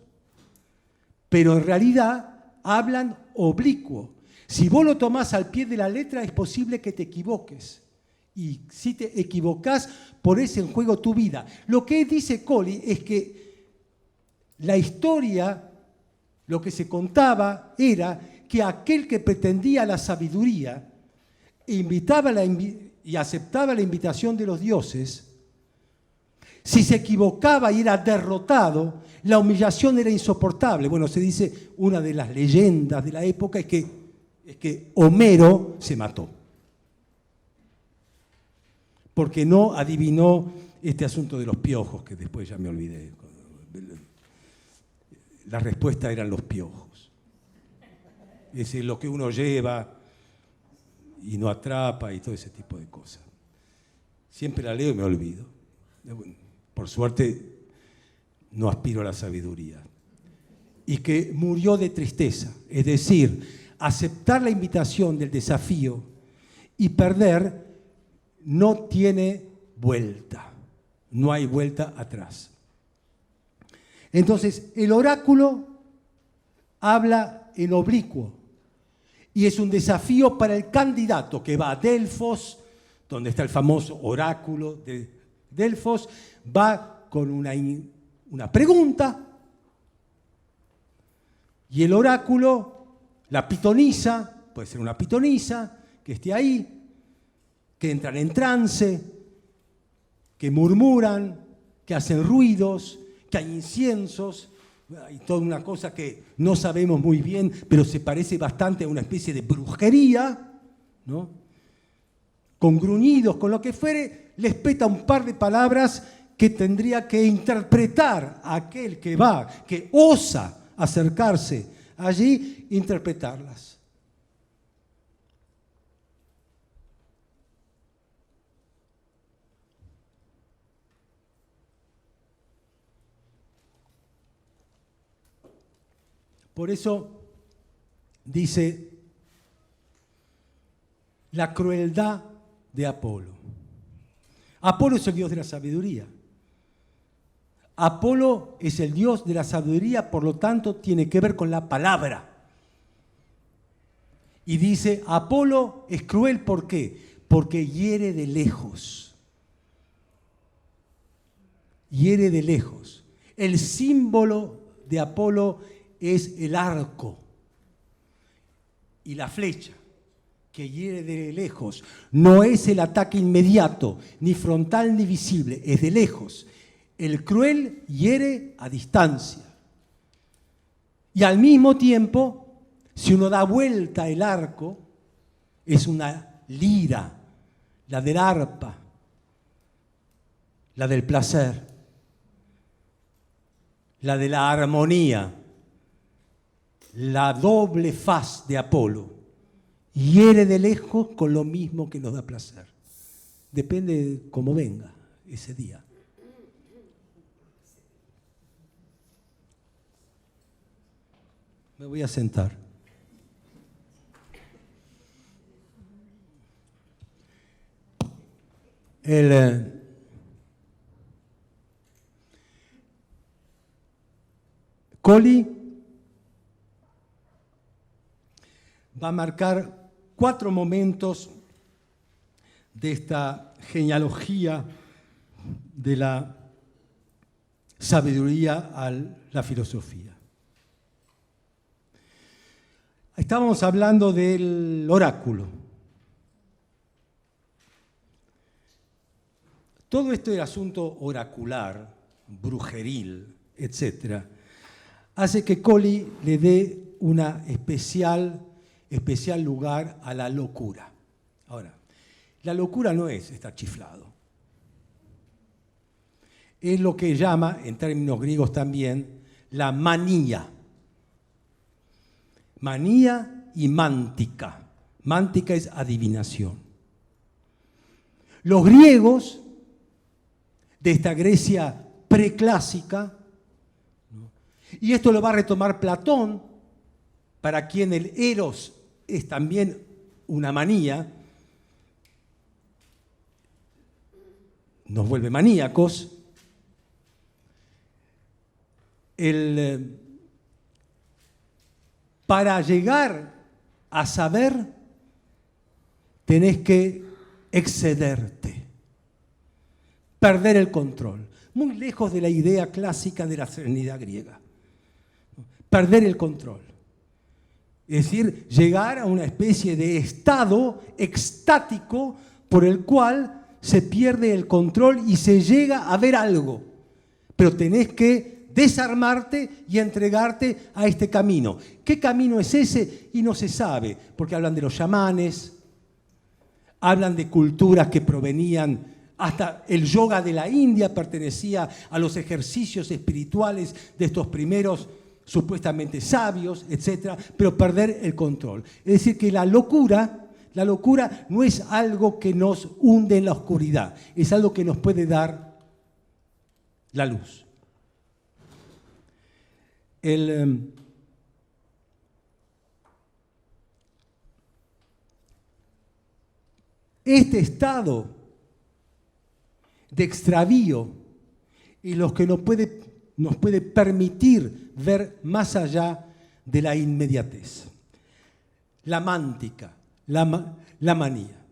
pero en realidad hablan oblicuo. Si vos lo tomás al pie de la letra, es posible que te equivoques. Y si te equivocás, ponés en juego tu vida. Lo que dice Colley es que la historia, lo que se contaba era que aquel que pretendía la sabiduría y aceptaba la invitación de los dioses, si se equivocaba y era derrotado, la humillación era insoportable. Bueno, se dice, una de las leyendas de la época es que Homero se mató, porque no adivinó este asunto de los piojos, que después ya me olvidé. La respuesta eran los piojos. Es decir, lo que uno lleva y no atrapa y todo ese tipo de cosas. Siempre la leo y me olvido. Por suerte no aspiro a la sabiduría. Y que murió de tristeza. Es decir, aceptar la invitación del desafío y perder no tiene vuelta. No hay vuelta atrás. Entonces, el oráculo habla en oblicuo y es un desafío para el candidato que va a Delfos, donde está el famoso oráculo de Delfos, va con una pregunta y el oráculo, la pitonisa, puede ser una pitonisa que esté ahí, que entran en trance, que murmuran, que hacen ruidos, que hay inciensos, hay toda una cosa que no sabemos muy bien, pero se parece bastante a una especie de brujería, ¿no? Con gruñidos, con lo que fuere, les peta un par de palabras que tendría que interpretar aquel que va, que osa acercarse allí, interpretarlas. Por eso dice la crueldad de Apolo. Apolo es el dios de la sabiduría. Apolo es el dios de la sabiduría, por lo tanto tiene que ver con la palabra. Y dice, Apolo es cruel, ¿por qué? Porque hiere de lejos. Hiere de lejos. El símbolo de Apolo es el arco y la flecha, que hiere de lejos. No es el ataque inmediato, ni frontal ni visible, es de lejos. El cruel hiere a distancia. Y al mismo tiempo, si uno da vuelta el arco, es una lira, la del arpa, la del placer, la de la armonía, la doble faz de Apolo. Hiere de lejos con lo mismo que nos da placer. Depende de cómo venga ese día. Me voy a sentar. Colli va a marcar 4 momentos de esta genealogía de la sabiduría a la filosofía. Estábamos hablando del oráculo. Todo este asunto oracular, brujeril, etc., hace que Colli le dé una especial lugar a la locura. Ahora, la locura no es estar chiflado. Es lo que llama, en términos griegos también, la manía. Manía y mántica. Mántica es adivinación. Los griegos de esta Grecia preclásica, ¿no? Y esto lo va a retomar Platón, para quien el eros es también una manía, nos vuelve maníacos. Para llegar a saber, tenés que excederte, perder el control, muy lejos de la idea clásica de la serenidad griega. Perder el control. Es decir, llegar a una especie de estado extático por el cual se pierde el control y se llega a ver algo. Pero tenés que desarmarte y entregarte a este camino. ¿Qué camino es ese? Y no se sabe, porque hablan de los chamanes, hablan de culturas que provenían, hasta el yoga de la India pertenecía a los ejercicios espirituales de estos primeros supuestamente sabios, etc., pero perder el control. Es decir, que la locura no es algo que nos hunde en la oscuridad, es algo que nos puede dar la luz. Este estado de extravío y lo que nos puede permitir ver más allá de la inmediatez. La mántica, la manía.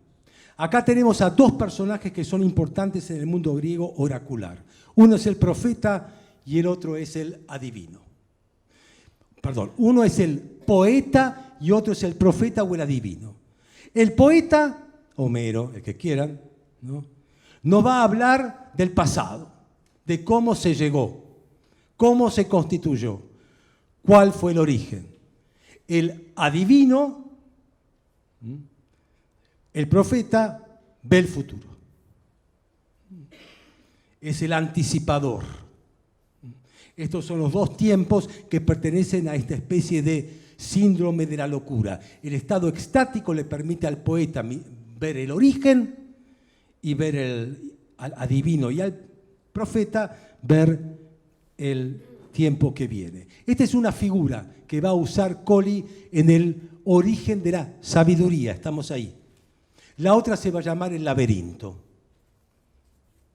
Acá tenemos a dos personajes que son importantes en el mundo griego oracular. Uno es el profeta y el otro es el adivino. Perdón, uno es el poeta y otro es el profeta o el adivino. El poeta, Homero, el que quieran, ¿no? Nos va a hablar del pasado, de cómo se llegó, cómo se constituyó, cuál fue el origen. El adivino, el profeta, ve el futuro. Es el anticipador. Estos son los dos tiempos que pertenecen a esta especie de síndrome de la locura. El estado extático le permite al poeta ver el origen y ver al adivino, y al profeta ver el tiempo que viene. Esta es una figura que va a usar Colli en el origen de la sabiduría, estamos ahí. La otra se va a llamar el laberinto,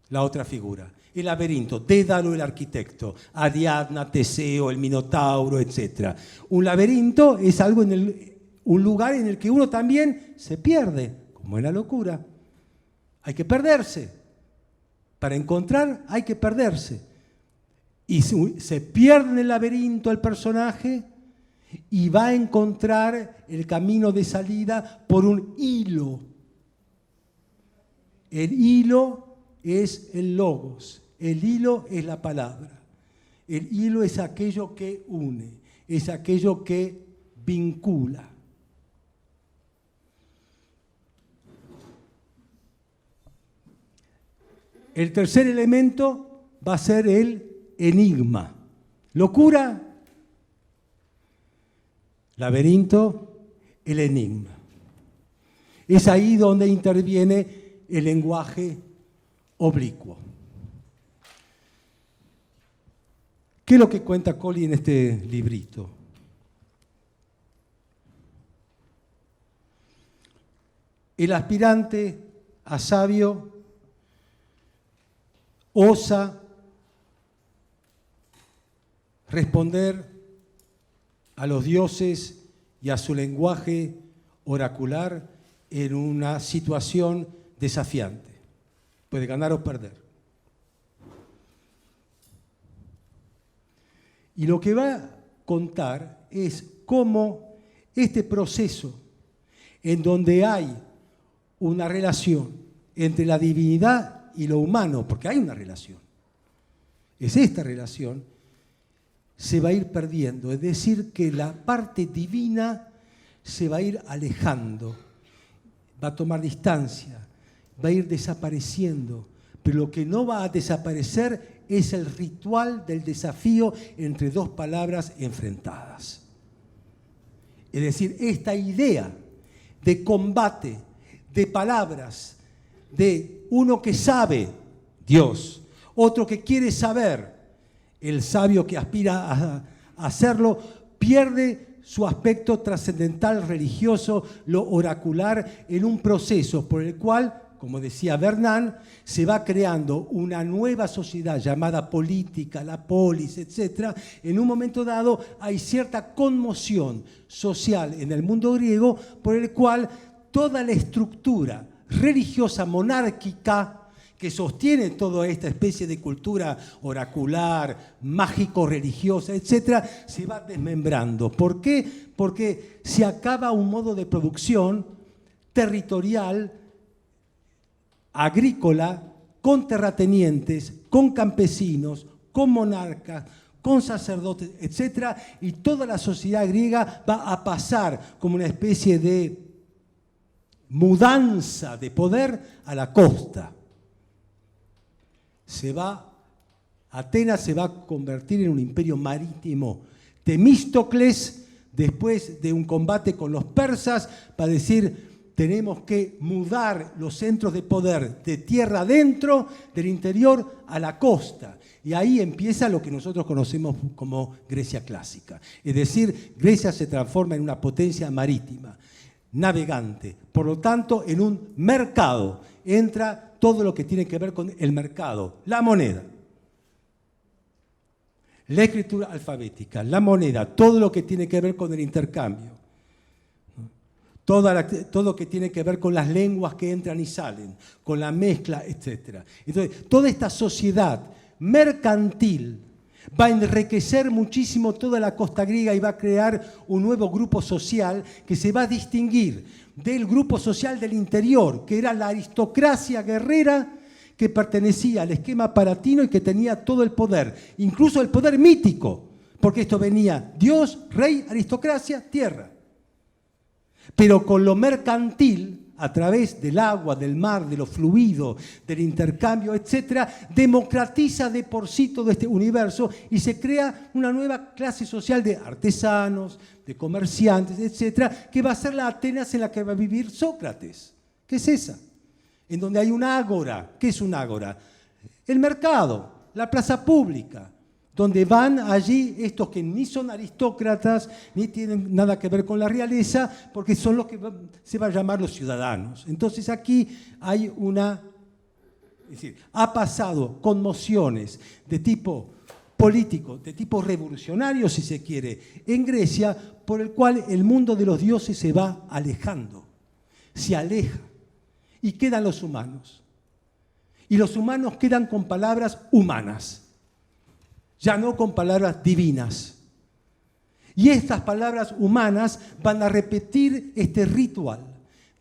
la otra figura. El laberinto, Dédalo el arquitecto, Ariadna, Teseo, el Minotauro, etc. Un laberinto es algo un lugar en el que uno también se pierde, como en la locura. Hay que perderse. Para encontrar hay que perderse. Y se pierde en el laberinto el personaje y va a encontrar el camino de salida por un hilo. El hilo es el logos. El hilo es la palabra. El hilo es aquello que une, es aquello que vincula. El tercer elemento va a ser el enigma. Locura, laberinto, el enigma. Es ahí donde interviene el lenguaje oblicuo. ¿Qué es lo que cuenta Colli en este librito? El aspirante a sabio osa responder a los dioses y a su lenguaje oracular en una situación desafiante. Puede ganar o perder. Y lo que va a contar es cómo este proceso en donde hay una relación entre la divinidad y lo humano, porque hay una relación, es esta relación, se va a ir perdiendo. Es decir, que la parte divina se va a ir alejando, va a tomar distancia, va a ir desapareciendo, pero lo que no va a desaparecer es el ritual del desafío entre dos palabras enfrentadas. Es decir, esta idea de combate, de palabras, de uno que sabe, Dios, otro que quiere saber, el sabio que aspira a hacerlo, pierde su aspecto trascendental religioso, lo oracular, en un proceso por el cual, como decía Bernán, se va creando una nueva sociedad llamada política, la polis, etc. En un momento dado hay cierta conmoción social en el mundo griego por el cual toda la estructura religiosa monárquica que sostiene toda esta especie de cultura oracular, mágico-religiosa, etc., se va desmembrando. ¿Por qué? Porque se acaba un modo de producción territorial, agrícola, con terratenientes, con campesinos, con monarcas, con sacerdotes, etc., y toda la sociedad griega va a pasar como una especie de mudanza de poder a la costa. Atenas se va a convertir en un imperio marítimo. Temístocles, después de un combate con los persas, va a decir: tenemos que mudar los centros de poder de tierra adentro, del interior a la costa. Y ahí empieza lo que nosotros conocemos como Grecia clásica. Es decir, Grecia se transforma en una potencia marítima, navegante. Por lo tanto, en un mercado entra todo lo que tiene que ver con el mercado, la moneda, la escritura alfabética, la moneda, todo lo que tiene que ver con el intercambio. todo lo que tiene que ver con las lenguas que entran y salen, con la mezcla, etc. Entonces, toda esta sociedad mercantil va a enriquecer muchísimo toda la costa griega y va a crear un nuevo grupo social que se va a distinguir del grupo social del interior, que era la aristocracia guerrera que pertenecía al esquema palatino y que tenía todo el poder, incluso el poder mítico, porque esto venía Dios, rey, aristocracia, tierra. Pero con lo mercantil, a través del agua, del mar, de lo fluido, del intercambio, etc., democratiza de por sí todo este universo y se crea una nueva clase social de artesanos, de comerciantes, etc., que va a ser la Atenas en la que va a vivir Sócrates. ¿Qué es esa? En donde hay una ágora. ¿Qué es un ágora? El mercado, la plaza pública, donde van allí estos que ni son aristócratas, ni tienen nada que ver con la realeza, porque son los que se va a llamar los ciudadanos. Entonces aquí hay es decir, ha pasado conmociones de tipo político, de tipo revolucionario, si se quiere, en Grecia, por el cual el mundo de los dioses se va alejando, se aleja, y quedan los humanos. Y los humanos quedan con palabras humanas, ya no con palabras divinas. Y estas palabras humanas van a repetir este ritual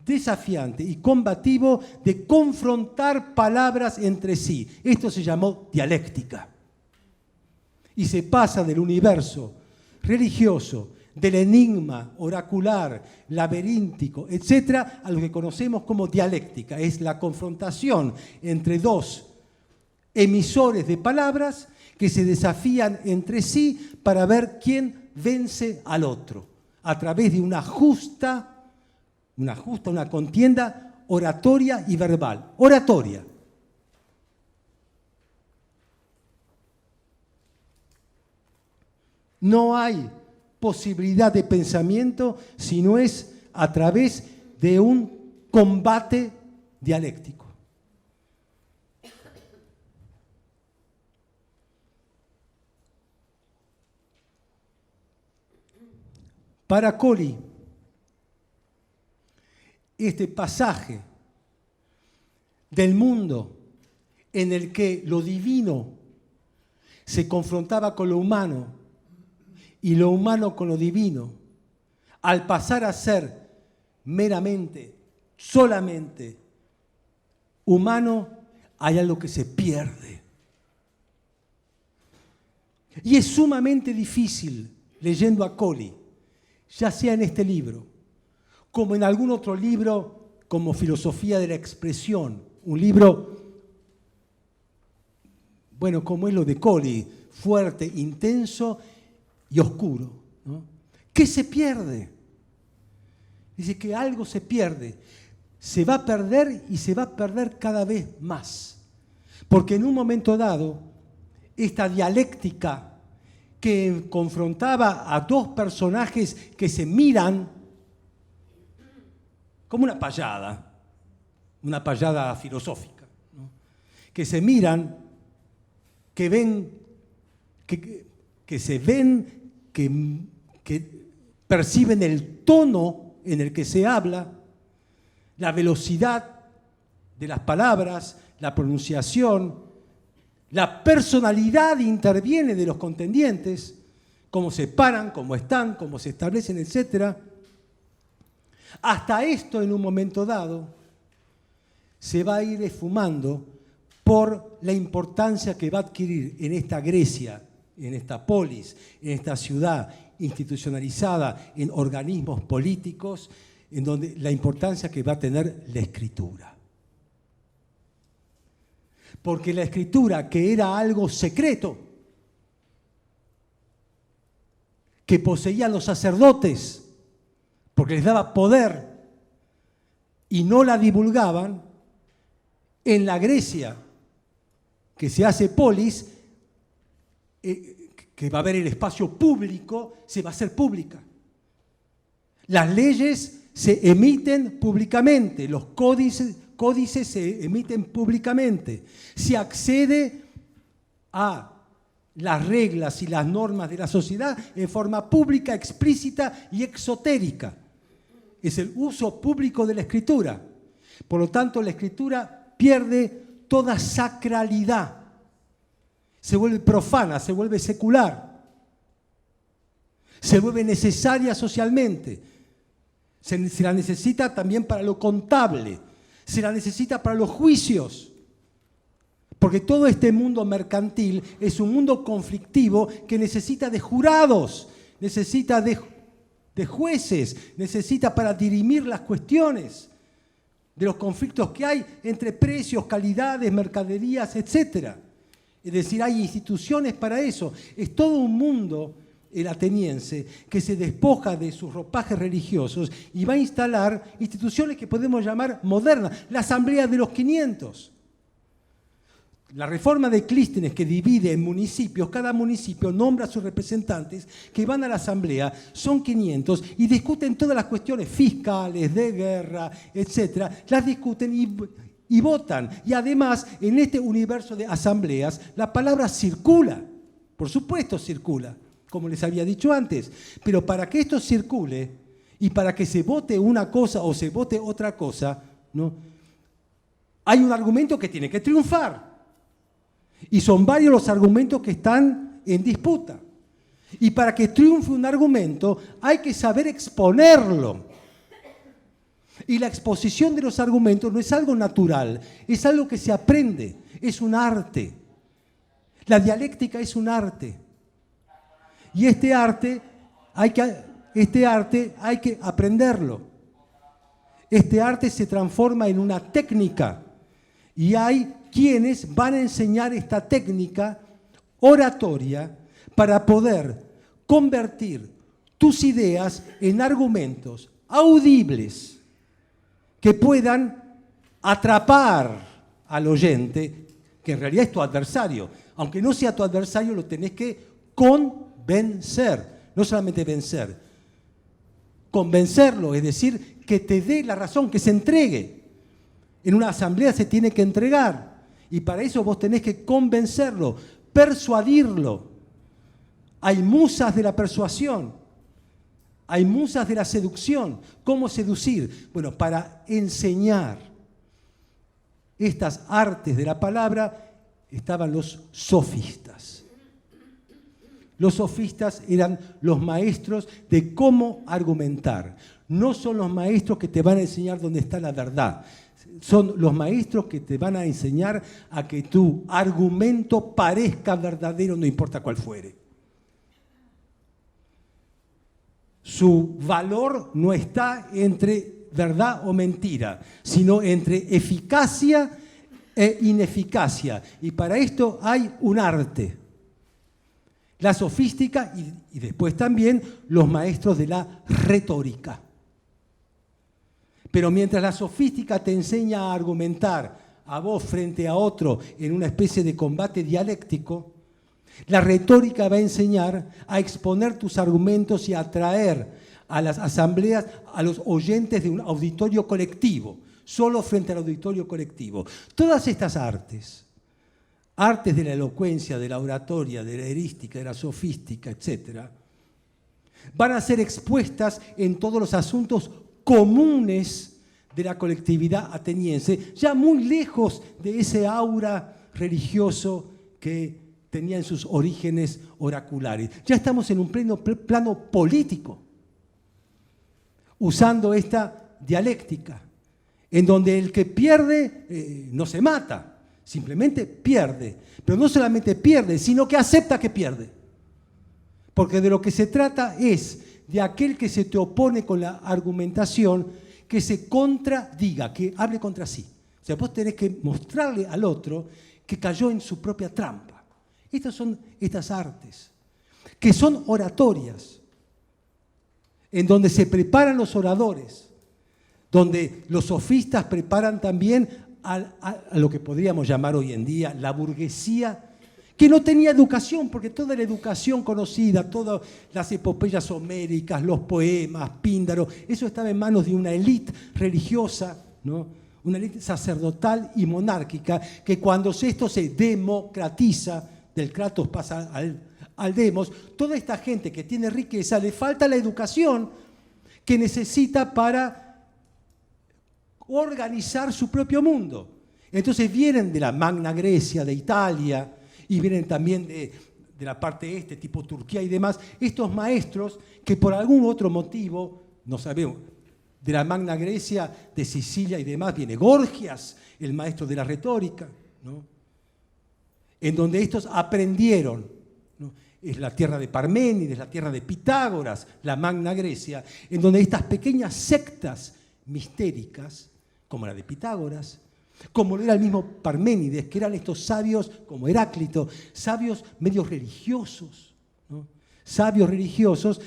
desafiante y combativo de confrontar palabras entre sí. Esto se llamó dialéctica. Y se pasa del universo religioso, del enigma oracular, laberíntico, etc., a lo que conocemos como dialéctica. Es la confrontación entre dos emisores de palabras que se desafían entre sí para ver quién vence al otro, a través de una contienda oratoria y verbal. Oratoria. No hay posibilidad de pensamiento si no es a través de un combate dialéctico. Para Colli, este pasaje del mundo en el que lo divino se confrontaba con lo humano y lo humano con lo divino, al pasar a ser meramente, solamente humano, hay algo que se pierde. Y es sumamente difícil, leyendo a Colli, ya sea en este libro, como en algún otro libro, como Filosofía de la Expresión, un libro, bueno, como es lo de Colli, fuerte, intenso y oscuro, ¿no? ¿Qué se pierde? Dice que algo se pierde, se va a perder y se va a perder cada vez más, porque en un momento dado, esta dialéctica que confrontaba a dos personajes que se miran como una payada filosófica, ¿no? Que se miran, que ven, que se ven, que perciben el tono en el que se habla, la velocidad de las palabras, la pronunciación, la personalidad interviene de los contendientes, cómo se paran, cómo están, cómo se establecen, etc. Hasta esto, en un momento dado, se va a ir esfumando por la importancia que va a adquirir en esta Grecia, en esta polis, en esta ciudad institucionalizada en organismos políticos, en donde la importancia que va a tener la escritura. Porque la escritura, que era algo secreto, que poseían los sacerdotes, porque les daba poder y no la divulgaban, en la Grecia, que se hace polis, que va a haber el espacio público, se va a hacer pública. Las leyes se emiten públicamente, los códices se emiten públicamente. Se accede a las reglas y las normas de la sociedad en forma pública, explícita y exotérica. es el uso público de la escritura. Por lo tanto, la escritura pierde toda sacralidad. Se vuelve profana, se vuelve secular. Se vuelve necesaria socialmente. Se la necesita también para lo contable. Se la necesita para los juicios. Porque todo este mundo mercantil es un mundo conflictivo que necesita de jurados, necesita de jueces, necesita para dirimir las cuestiones de los conflictos que hay entre precios, calidades, mercaderías, etc. Es decir, hay instituciones para eso. Es todo un mundo, el ateniense, que se despoja de sus ropajes religiosos y va a instalar instituciones que podemos llamar modernas. La Asamblea de los 500. La reforma de Clístenes, que divide en municipios, cada municipio nombra a sus representantes que van a la asamblea, son 500 y discuten todas las cuestiones fiscales, de guerra, etc. Las discuten y votan. Y además, en este universo de asambleas, la palabra circula. Por supuesto circula, como les había dicho antes. Pero para que esto circule y para que se vote una cosa o se vote otra cosa, ¿no? Hay un argumento que tiene que triunfar. Y son varios los argumentos que están en disputa. Y para que triunfe un argumento hay que saber exponerlo. Y la exposición de los argumentos no es algo natural, es algo que se aprende, es un arte. La dialéctica es un arte. Y este arte hay que aprenderlo. Este arte se transforma en una técnica y hay quienes van a enseñar esta técnica oratoria para poder convertir tus ideas en argumentos audibles que puedan atrapar al oyente, que en realidad es tu adversario. Aunque no sea tu adversario, lo tenés que convencer, no solamente vencer. Convencerlo, es decir, que te dé la razón, que se entregue. En una asamblea se tiene que entregar. Y para eso vos tenés que convencerlo, persuadirlo. Hay musas de la persuasión, hay musas de la seducción. ¿Cómo seducir? Bueno, para enseñar estas artes de la palabra estaban los sofistas. Los sofistas eran los maestros de cómo argumentar. No son los maestros que te van a enseñar dónde está la verdad. Son los maestros que te van a enseñar a que tu argumento parezca verdadero, no importa cuál fuere. Su valor no está entre verdad o mentira, sino entre eficacia e ineficacia. Y para esto hay un arte. La sofística y después también los maestros de la retórica. Pero mientras la sofística te enseña a argumentar a vos frente a otro en una especie de combate dialéctico, la retórica va a enseñar a exponer tus argumentos y a atraer a las asambleas a los oyentes de un auditorio colectivo, solo frente al auditorio colectivo. Todas estas artes, artes de la elocuencia, de la oratoria, de la erística, de la sofística, etc., van a ser expuestas en todos los asuntos comunes de la colectividad ateniense, ya muy lejos de ese aura religioso que tenía en sus orígenes oraculares. Ya estamos en un plano político, usando esta dialéctica, en donde el que pierde no se mata, simplemente pierde. Pero no solamente pierde, sino que acepta que pierde. Porque de lo que se trata es de aquel que se te opone con la argumentación, que se contradiga, que hable contra sí. O sea, vos tenés que mostrarle al otro que cayó en su propia trampa. Estas son estas artes, que son oratorias, en donde se preparan los oradores, donde los sofistas preparan también a lo que podríamos llamar hoy en día la burguesía, que no tenía educación, porque toda la educación conocida, todas las epopeyas homéricas, los poemas, Píndaro, eso estaba en manos de una élite religiosa, ¿no? Una élite sacerdotal y monárquica, que cuando esto se democratiza, del kratos pasa al demos, toda esta gente que tiene riqueza, le falta la educación, que necesita para organizar su propio mundo. Entonces vienen de la Magna Grecia, de Italia, y vienen también de la parte este, tipo Turquía y demás, estos maestros que por algún otro motivo, no sabemos, de la Magna Grecia, de Sicilia y demás, viene Gorgias, el maestro de la retórica, ¿no? En donde estos aprendieron, ¿no? Es la tierra de Parménides, la tierra de Pitágoras, la Magna Grecia, en donde estas pequeñas sectas mistéricas, como la de Pitágoras, como lo era el mismo Parménides, que eran estos sabios como Heráclito, sabios medios religiosos, ¿no? Sabios religiosos,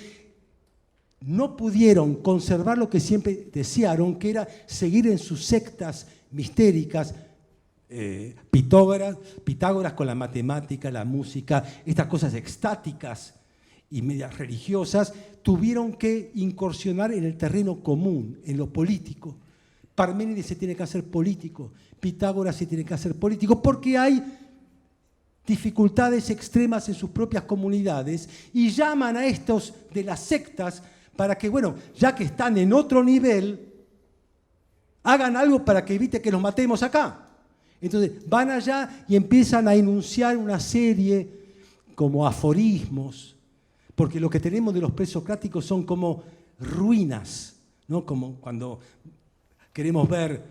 no pudieron conservar lo que siempre desearon, que era seguir en sus sectas mistéricas, Pitágoras con la matemática, la música, estas cosas extáticas y medias religiosas, tuvieron que incursionar en el terreno común, en lo político. Parménides se tiene que hacer político, Pitágoras se tiene que hacer político, porque hay dificultades extremas en sus propias comunidades y llaman a estos de las sectas para que, bueno, ya que están en otro nivel, hagan algo para que evite que los matemos acá. Entonces van allá y empiezan a enunciar una serie como aforismos, porque lo que tenemos de los presocráticos son como ruinas, ¿no? Como cuando queremos ver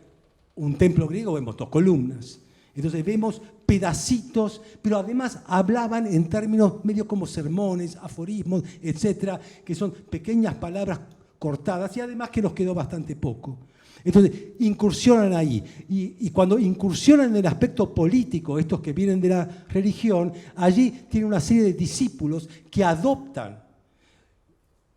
un templo griego, vemos dos columnas. Entonces vemos pedacitos, pero además hablaban en términos medio como sermones, aforismos, etcétera, que son pequeñas palabras cortadas y además que nos quedó bastante poco. Entonces incursionan ahí y cuando incursionan en el aspecto político, estos que vienen de la religión, allí tienen una serie de discípulos que adoptan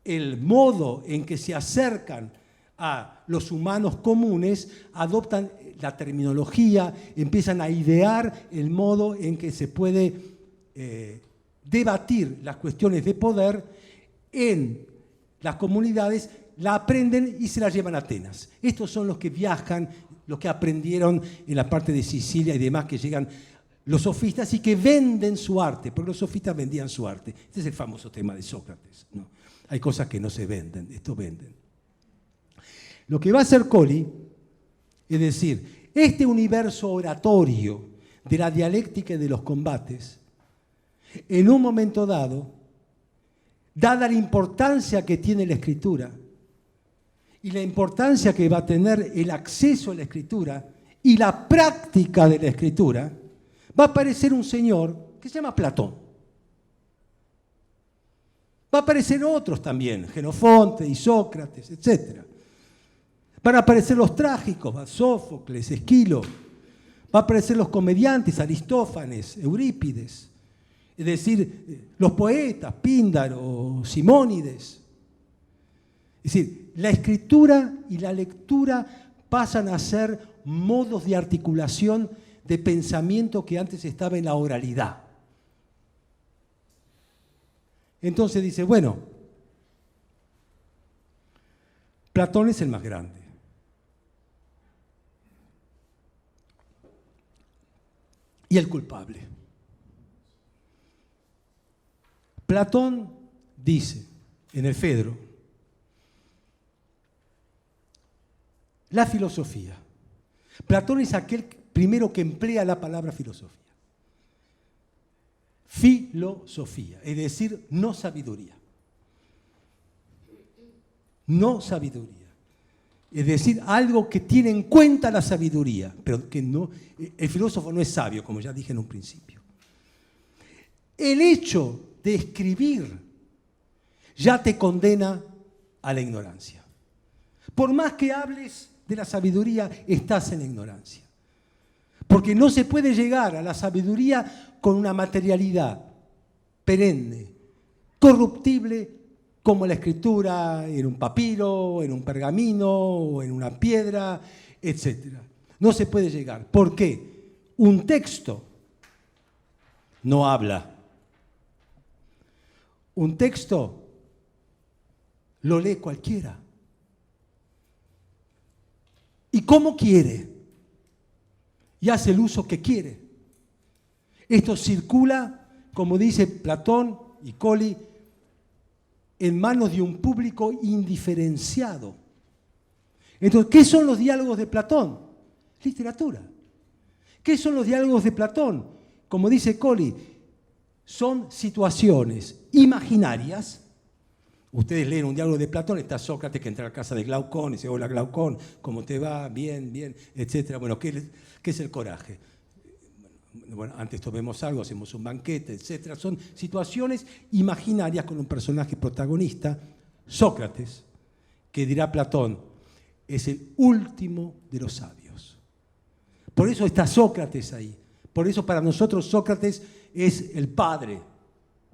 el modo en que se acercan a los humanos comunes, adoptan la terminología, empiezan a idear el modo en que se puede debatir las cuestiones de poder en las comunidades, la aprenden y se la llevan a Atenas. Estos son los que viajan, los que aprendieron en la parte de Sicilia y demás, que llegan los sofistas y que venden su arte, porque los sofistas vendían su arte. Este es el famoso tema de Sócrates, ¿no? Hay cosas que no se venden, esto venden. Lo que va a hacer Colli, es decir, este universo oratorio de la dialéctica y de los combates, en un momento dado, dada la importancia que tiene la escritura y la importancia que va a tener el acceso a la escritura y la práctica de la escritura, va a aparecer un señor que se llama Platón. Va a aparecer otros también, Jenofonte y Sócrates, etc. Van a aparecer los trágicos, Sófocles, Esquilo. Va a aparecer los comediantes, Aristófanes, Eurípides. Es decir, los poetas, Píndaro, Simónides. Es decir, la escritura y la lectura pasan a ser modos de articulación de pensamiento que antes estaba en la oralidad. Entonces dice, bueno, Platón es el más grande. Y el culpable. Platón dice en el Fedro, la filosofía. Platón es aquel primero que emplea la palabra filosofía. Filosofía, es decir, no sabiduría. No sabiduría. Es decir, algo que tiene en cuenta la sabiduría, pero que no, el filósofo no es sabio, como ya dije en un principio. El hecho de escribir ya te condena a la ignorancia. Por más que hables de la sabiduría, estás en la ignorancia. Porque no se puede llegar a la sabiduría con una materialidad perenne, corruptible, como la escritura en un papiro, en un pergamino, o en una piedra, etc. No se puede llegar. ¿Por qué? Un texto no habla. Un texto lo lee cualquiera. ¿Y cómo quiere? Y hace el uso que quiere. Esto circula, como dice Platón y Colli, en manos de un público indiferenciado. Entonces, ¿qué son los diálogos de Platón? Literatura. ¿Qué son los diálogos de Platón? Como dice Colli, son situaciones imaginarias. Ustedes leen un diálogo de Platón, está Sócrates que entra a la casa de Glaucón y dice, hola Glaucón, ¿cómo te va? Bien, bien, etc. Bueno, ¿qué es el coraje? Bueno, antes tomemos algo, hacemos un banquete, etc. Son situaciones imaginarias con un personaje protagonista, Sócrates, que dirá Platón, es el último de los sabios. Por eso está Sócrates ahí. Por eso para nosotros Sócrates es el padre,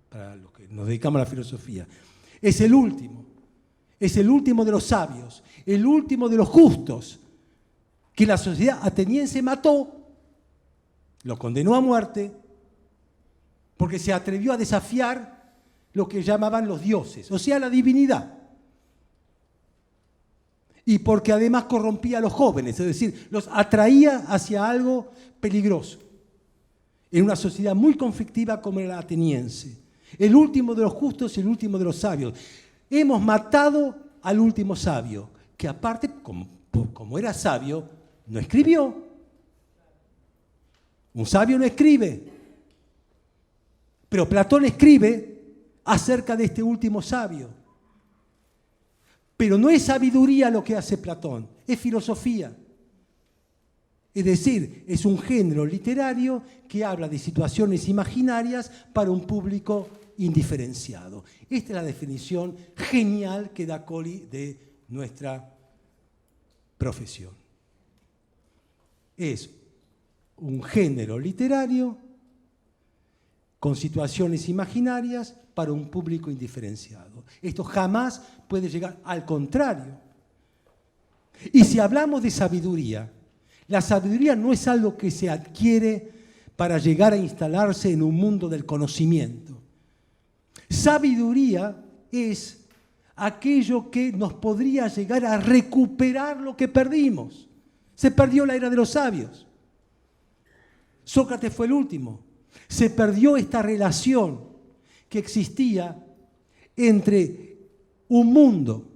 para los que nos dedicamos a la filosofía. Es el último de los sabios, el último de los justos, que la sociedad ateniense mató, lo condenó a muerte, porque se atrevió a desafiar lo que llamaban los dioses, o sea, la divinidad. Y porque además corrompía a los jóvenes, es decir, los atraía hacia algo peligroso. En una sociedad muy conflictiva como era la ateniense. El último de los justos y el último de los sabios. Hemos matado al último sabio, que aparte, como era sabio, no escribió. Un sabio no escribe. Pero Platón escribe acerca de este último sabio. Pero no es sabiduría lo que hace Platón, es filosofía. Es decir, es un género literario que habla de situaciones imaginarias para un público indiferenciado. Esta es la definición genial que da Colli de nuestra profesión. Es un género literario con situaciones imaginarias para un público indiferenciado. Esto jamás puede llegar al contrario. Y si hablamos de sabiduría, la sabiduría no es algo que se adquiere para llegar a instalarse en un mundo del conocimiento. Sabiduría es aquello que nos podría llegar a recuperar lo que perdimos. Se perdió la era de los sabios. Sócrates fue el último. Se perdió esta relación que existía entre un mundo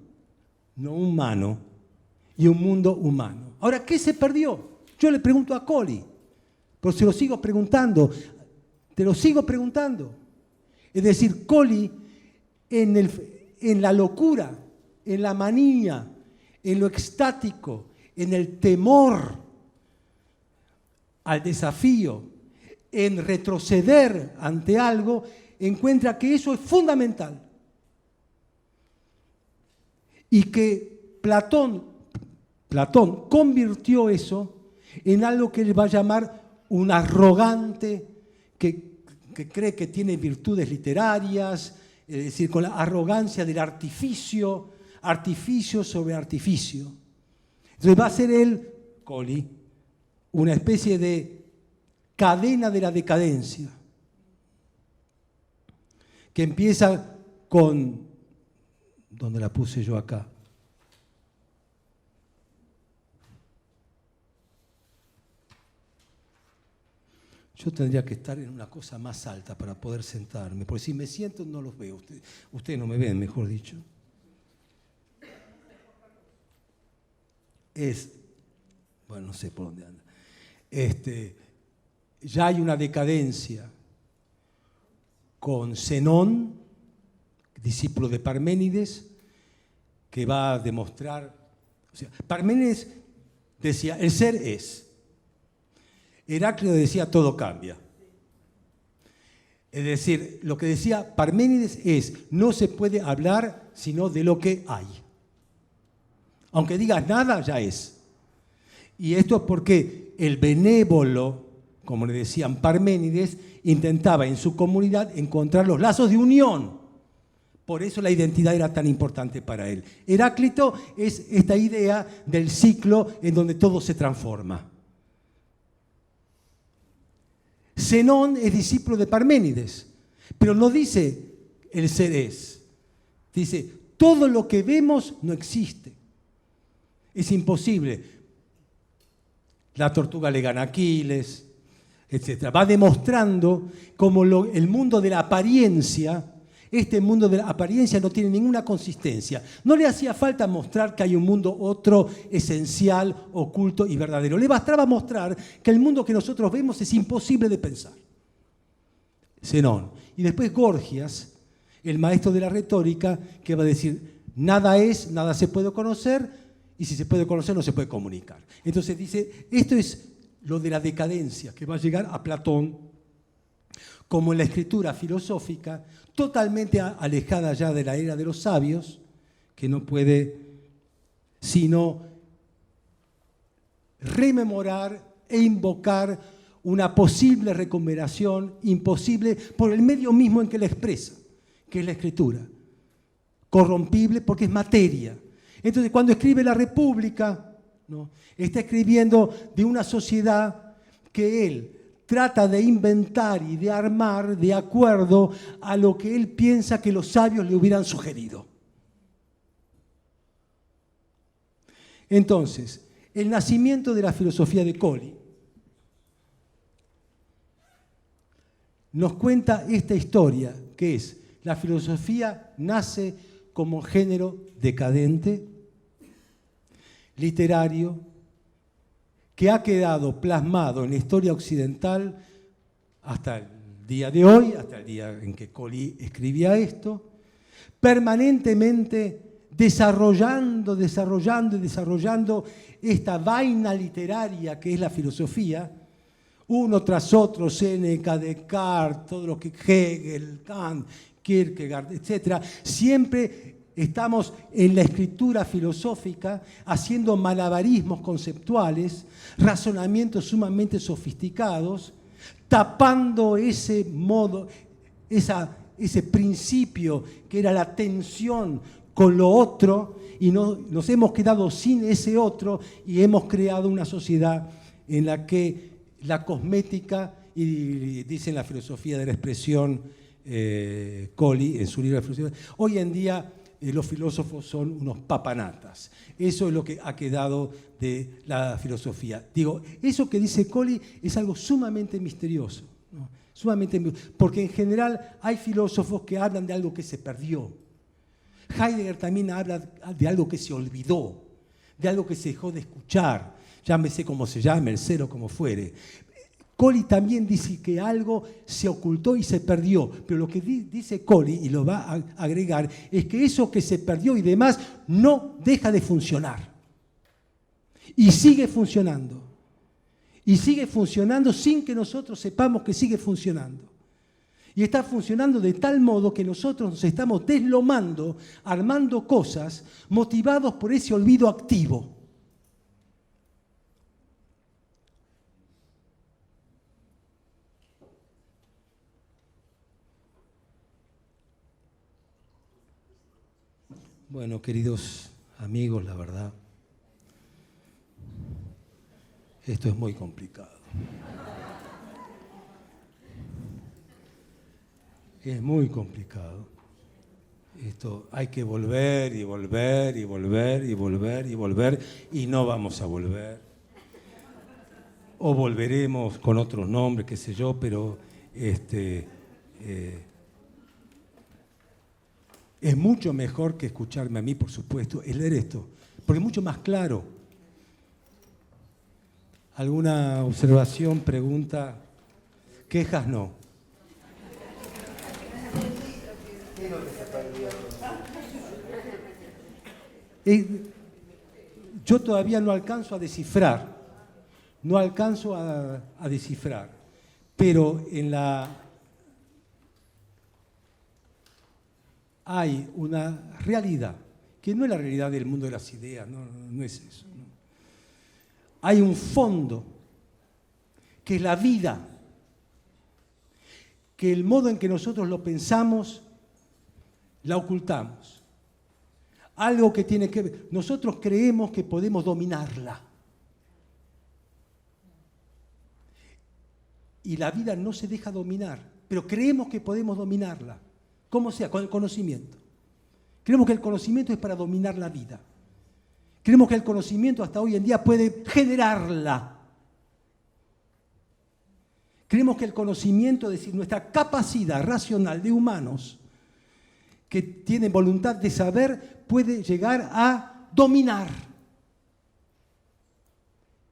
no humano y un mundo humano. Ahora, ¿qué se perdió? Yo le pregunto a Colli, pero se lo sigo preguntando, te lo sigo preguntando. Es decir, Colli, en la locura, en la manía, en lo extático, en el temor al desafío, en retroceder ante algo, encuentra que eso es fundamental. Y que Platón convirtió eso en algo que él va a llamar un arrogante que cree que tiene virtudes literarias, es decir, con la arrogancia del artificio sobre artificio. Entonces va a ser él, Colli, una especie de cadena de la decadencia, que empieza con, ¿dónde la puse yo acá? Yo tendría que estar en una cosa más alta para poder sentarme, porque si me siento no los veo. Ustedes no me ven, mejor dicho. Bueno, no sé por dónde anda. Ya hay una decadencia con Zenón, discípulo de Parménides, que va a demostrar... O sea, Parménides decía, el ser es. Heráclito decía, todo cambia. Es decir, lo que decía Parménides es, no se puede hablar sino de lo que hay. Aunque digas nada, ya es. Y esto es porque el benévolo, como le decían Parménides, intentaba en su comunidad encontrar los lazos de unión. Por eso la identidad era tan importante para él. Heráclito es esta idea del ciclo en donde todo se transforma. Zenón es discípulo de Parménides, pero no dice el ser es. Dice, todo lo que vemos no existe. Es imposible. La tortuga le gana a Aquiles, etc. Va demostrando cómo el mundo de la apariencia Este mundo de la apariencia no tiene ninguna consistencia. No le hacía falta mostrar que hay un mundo otro, esencial, oculto y verdadero. Le bastaba mostrar que el mundo que nosotros vemos es imposible de pensar. Zenón. Y después Gorgias, el maestro de la retórica, que va a decir, nada es, nada se puede conocer, y si se puede conocer no se puede comunicar. Entonces dice, esto es lo de la decadencia, que va a llegar a Platón, como en la escritura filosófica, totalmente alejada ya de la era de los sabios, que no puede sino rememorar e invocar una posible recuperación imposible por el medio mismo en que la expresa, que es la escritura. Corrompible porque es materia. Entonces, cuando escribe La República, ¿no?, está escribiendo de una sociedad que él trata de inventar y de armar de acuerdo a lo que él piensa que los sabios le hubieran sugerido. Entonces, el nacimiento de la filosofía de Colli nos cuenta esta historia, que es, la filosofía nace como género decadente, literario, que ha quedado plasmado en la historia occidental hasta el día de hoy, hasta el día en que Colli escribía esto, permanentemente desarrollando esta vaina literaria que es la filosofía, uno tras otro, Séneca, Descartes, todo lo que Hegel, Kant, Kierkegaard, etc. Siempre estamos en la escritura filosófica haciendo malabarismos conceptuales, razonamientos sumamente sofisticados, tapando ese modo, ese principio que era la tensión con lo otro, y nos hemos quedado sin ese otro y hemos creado una sociedad en la que la cosmética, y dice en la filosofía de la expresión Colli, en su libro de filosofía, hoy en día los filósofos son unos papanatas. Eso es lo que ha quedado de la filosofía. Digo, eso que dice Colli es algo sumamente misterioso, ¿no? Porque en general hay filósofos que hablan de algo que se perdió. Heidegger también habla de algo que se olvidó, de algo que se dejó de escuchar, llámese como se llame, el cero como fuere. Colli también dice que algo se ocultó y se perdió, pero lo que dice Colli, y lo va a agregar, es que eso que se perdió y demás no deja de funcionar. Y sigue funcionando. Y sigue funcionando sin que nosotros sepamos que sigue funcionando. Y está funcionando de tal modo que nosotros nos estamos deslomando, armando cosas, motivados por ese olvido activo. Bueno, queridos amigos, la verdad, esto es muy complicado. Es muy complicado. Esto hay que volver y volver y volver y volver y volver y no vamos a volver. O volveremos con otros nombres, qué sé yo, pero es mucho mejor que escucharme a mí, por supuesto, es leer esto, porque es mucho más claro. ¿Alguna observación, pregunta? ¿Quejas? No. Yo todavía no alcanzo a descifrar, pero hay una realidad, que no es la realidad del mundo de las ideas, no es eso. No. Hay un fondo, que es la vida, que el modo en que nosotros lo pensamos, la ocultamos. Algo que tiene que ver. Nosotros creemos que podemos dominarla. Y la vida no se deja dominar, pero creemos que podemos dominarla. Como sea, con el conocimiento. Creemos que el conocimiento es para dominar la vida. Creemos que el conocimiento hasta hoy en día puede generarla. Creemos que el conocimiento, es decir, nuestra capacidad racional de humanos, que tiene voluntad de saber puede llegar a dominar.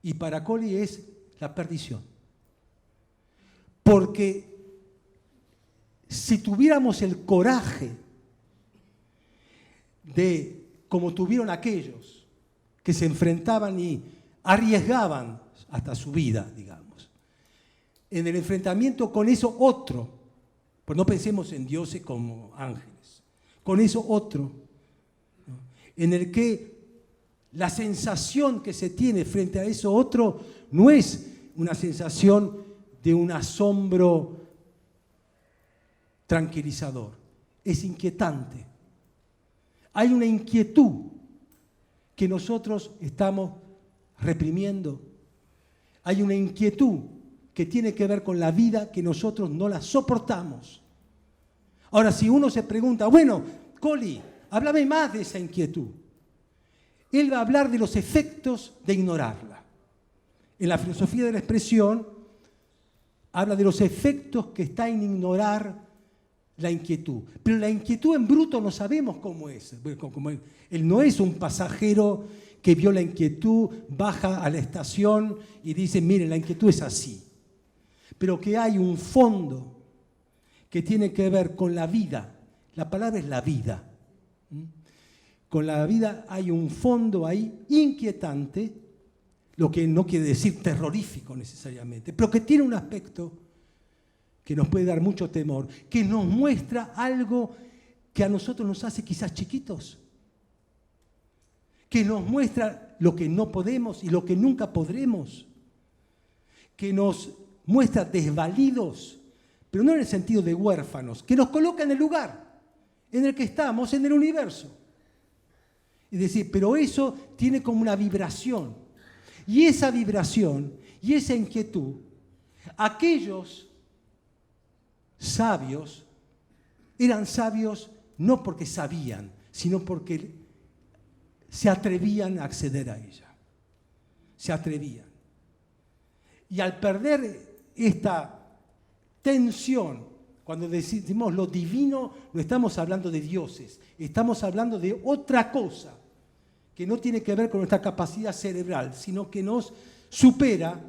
Y para Collie es la perdición. Porque si tuviéramos el coraje de, como tuvieron aquellos que se enfrentaban y arriesgaban hasta su vida, digamos, en el enfrentamiento con eso otro, pues no pensemos en dioses como ángeles, con eso otro, ¿no? En el que la sensación que se tiene frente a eso otro no es una sensación de un asombro tranquilizador, es inquietante. Hay una inquietud que nosotros estamos reprimiendo. Hay una inquietud que tiene que ver con la vida que nosotros no la soportamos. Ahora, si uno se pregunta, bueno, Collie, háblame más de esa inquietud. Él va a hablar de los efectos de ignorarla. En la filosofía de la expresión, habla de los efectos que está en ignorar la inquietud. Pero la inquietud en bruto no sabemos cómo es. Él no es un pasajero que vio la inquietud, baja a la estación y dice, miren, la inquietud es así. Pero que hay un fondo que tiene que ver con la vida. La palabra es la vida. Con la vida hay un fondo ahí inquietante, lo que no quiere decir terrorífico necesariamente, pero que tiene un aspecto que nos puede dar mucho temor, que nos muestra algo que a nosotros nos hace quizás chiquitos, que nos muestra lo que no podemos y lo que nunca podremos, que nos muestra desvalidos, pero no en el sentido de huérfanos, que nos coloca en el lugar en el que estamos, en el universo. Es decir, pero eso tiene como una vibración. Y esa vibración y esa inquietud, aquellos sabios eran sabios no porque sabían, sino porque se atrevían a acceder a ella. Se atrevían. Y al perder esta tensión, cuando decimos lo divino, no estamos hablando de dioses, estamos hablando de otra cosa que no tiene que ver con nuestra capacidad cerebral, sino que nos supera.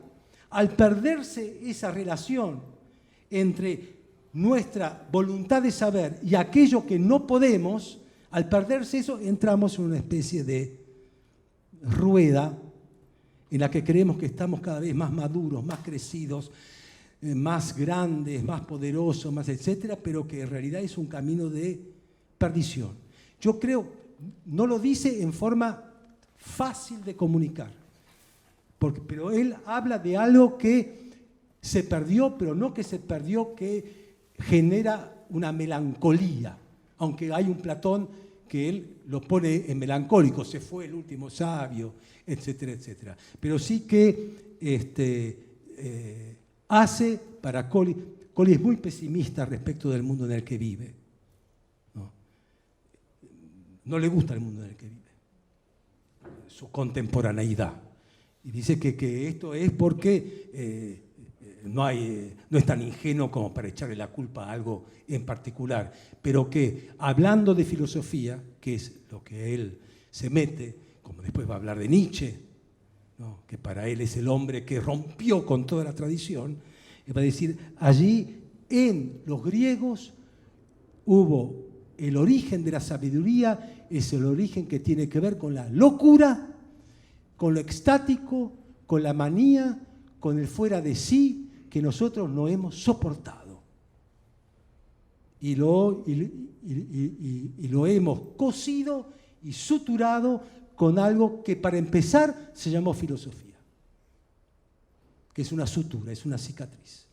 Al perderse esa relación entre nuestra voluntad de saber y aquello que no podemos, al perderse eso, entramos en una especie de rueda en la que creemos que estamos cada vez más maduros, más crecidos, más grandes, más poderosos, más etcétera, pero que en realidad es un camino de perdición. Yo creo, no lo dice en forma fácil de comunicar, pero él habla de algo que se perdió, pero no que se perdió, que genera una melancolía, aunque hay un Platón que él lo pone en melancólico, se fue el último sabio, etcétera, etcétera. Pero sí que hace para Collie es muy pesimista respecto del mundo en el que vive. No le gusta el mundo en el que vive, su contemporaneidad. Y dice que esto es porque no es tan ingenuo como para echarle la culpa a algo en particular, pero que hablando de filosofía, que es lo que él se mete, como después va a hablar de Nietzsche, ¿no? Que para él es el hombre que rompió con toda la tradición, él va a decir, allí en los griegos hubo el origen de la sabiduría, es el origen que tiene que ver con la locura, con lo extático, con la manía, con el fuera de sí, que nosotros no hemos soportado. Y lo hemos cosido y suturado con algo que para empezar se llamó filosofía, que es una sutura, es una cicatriz.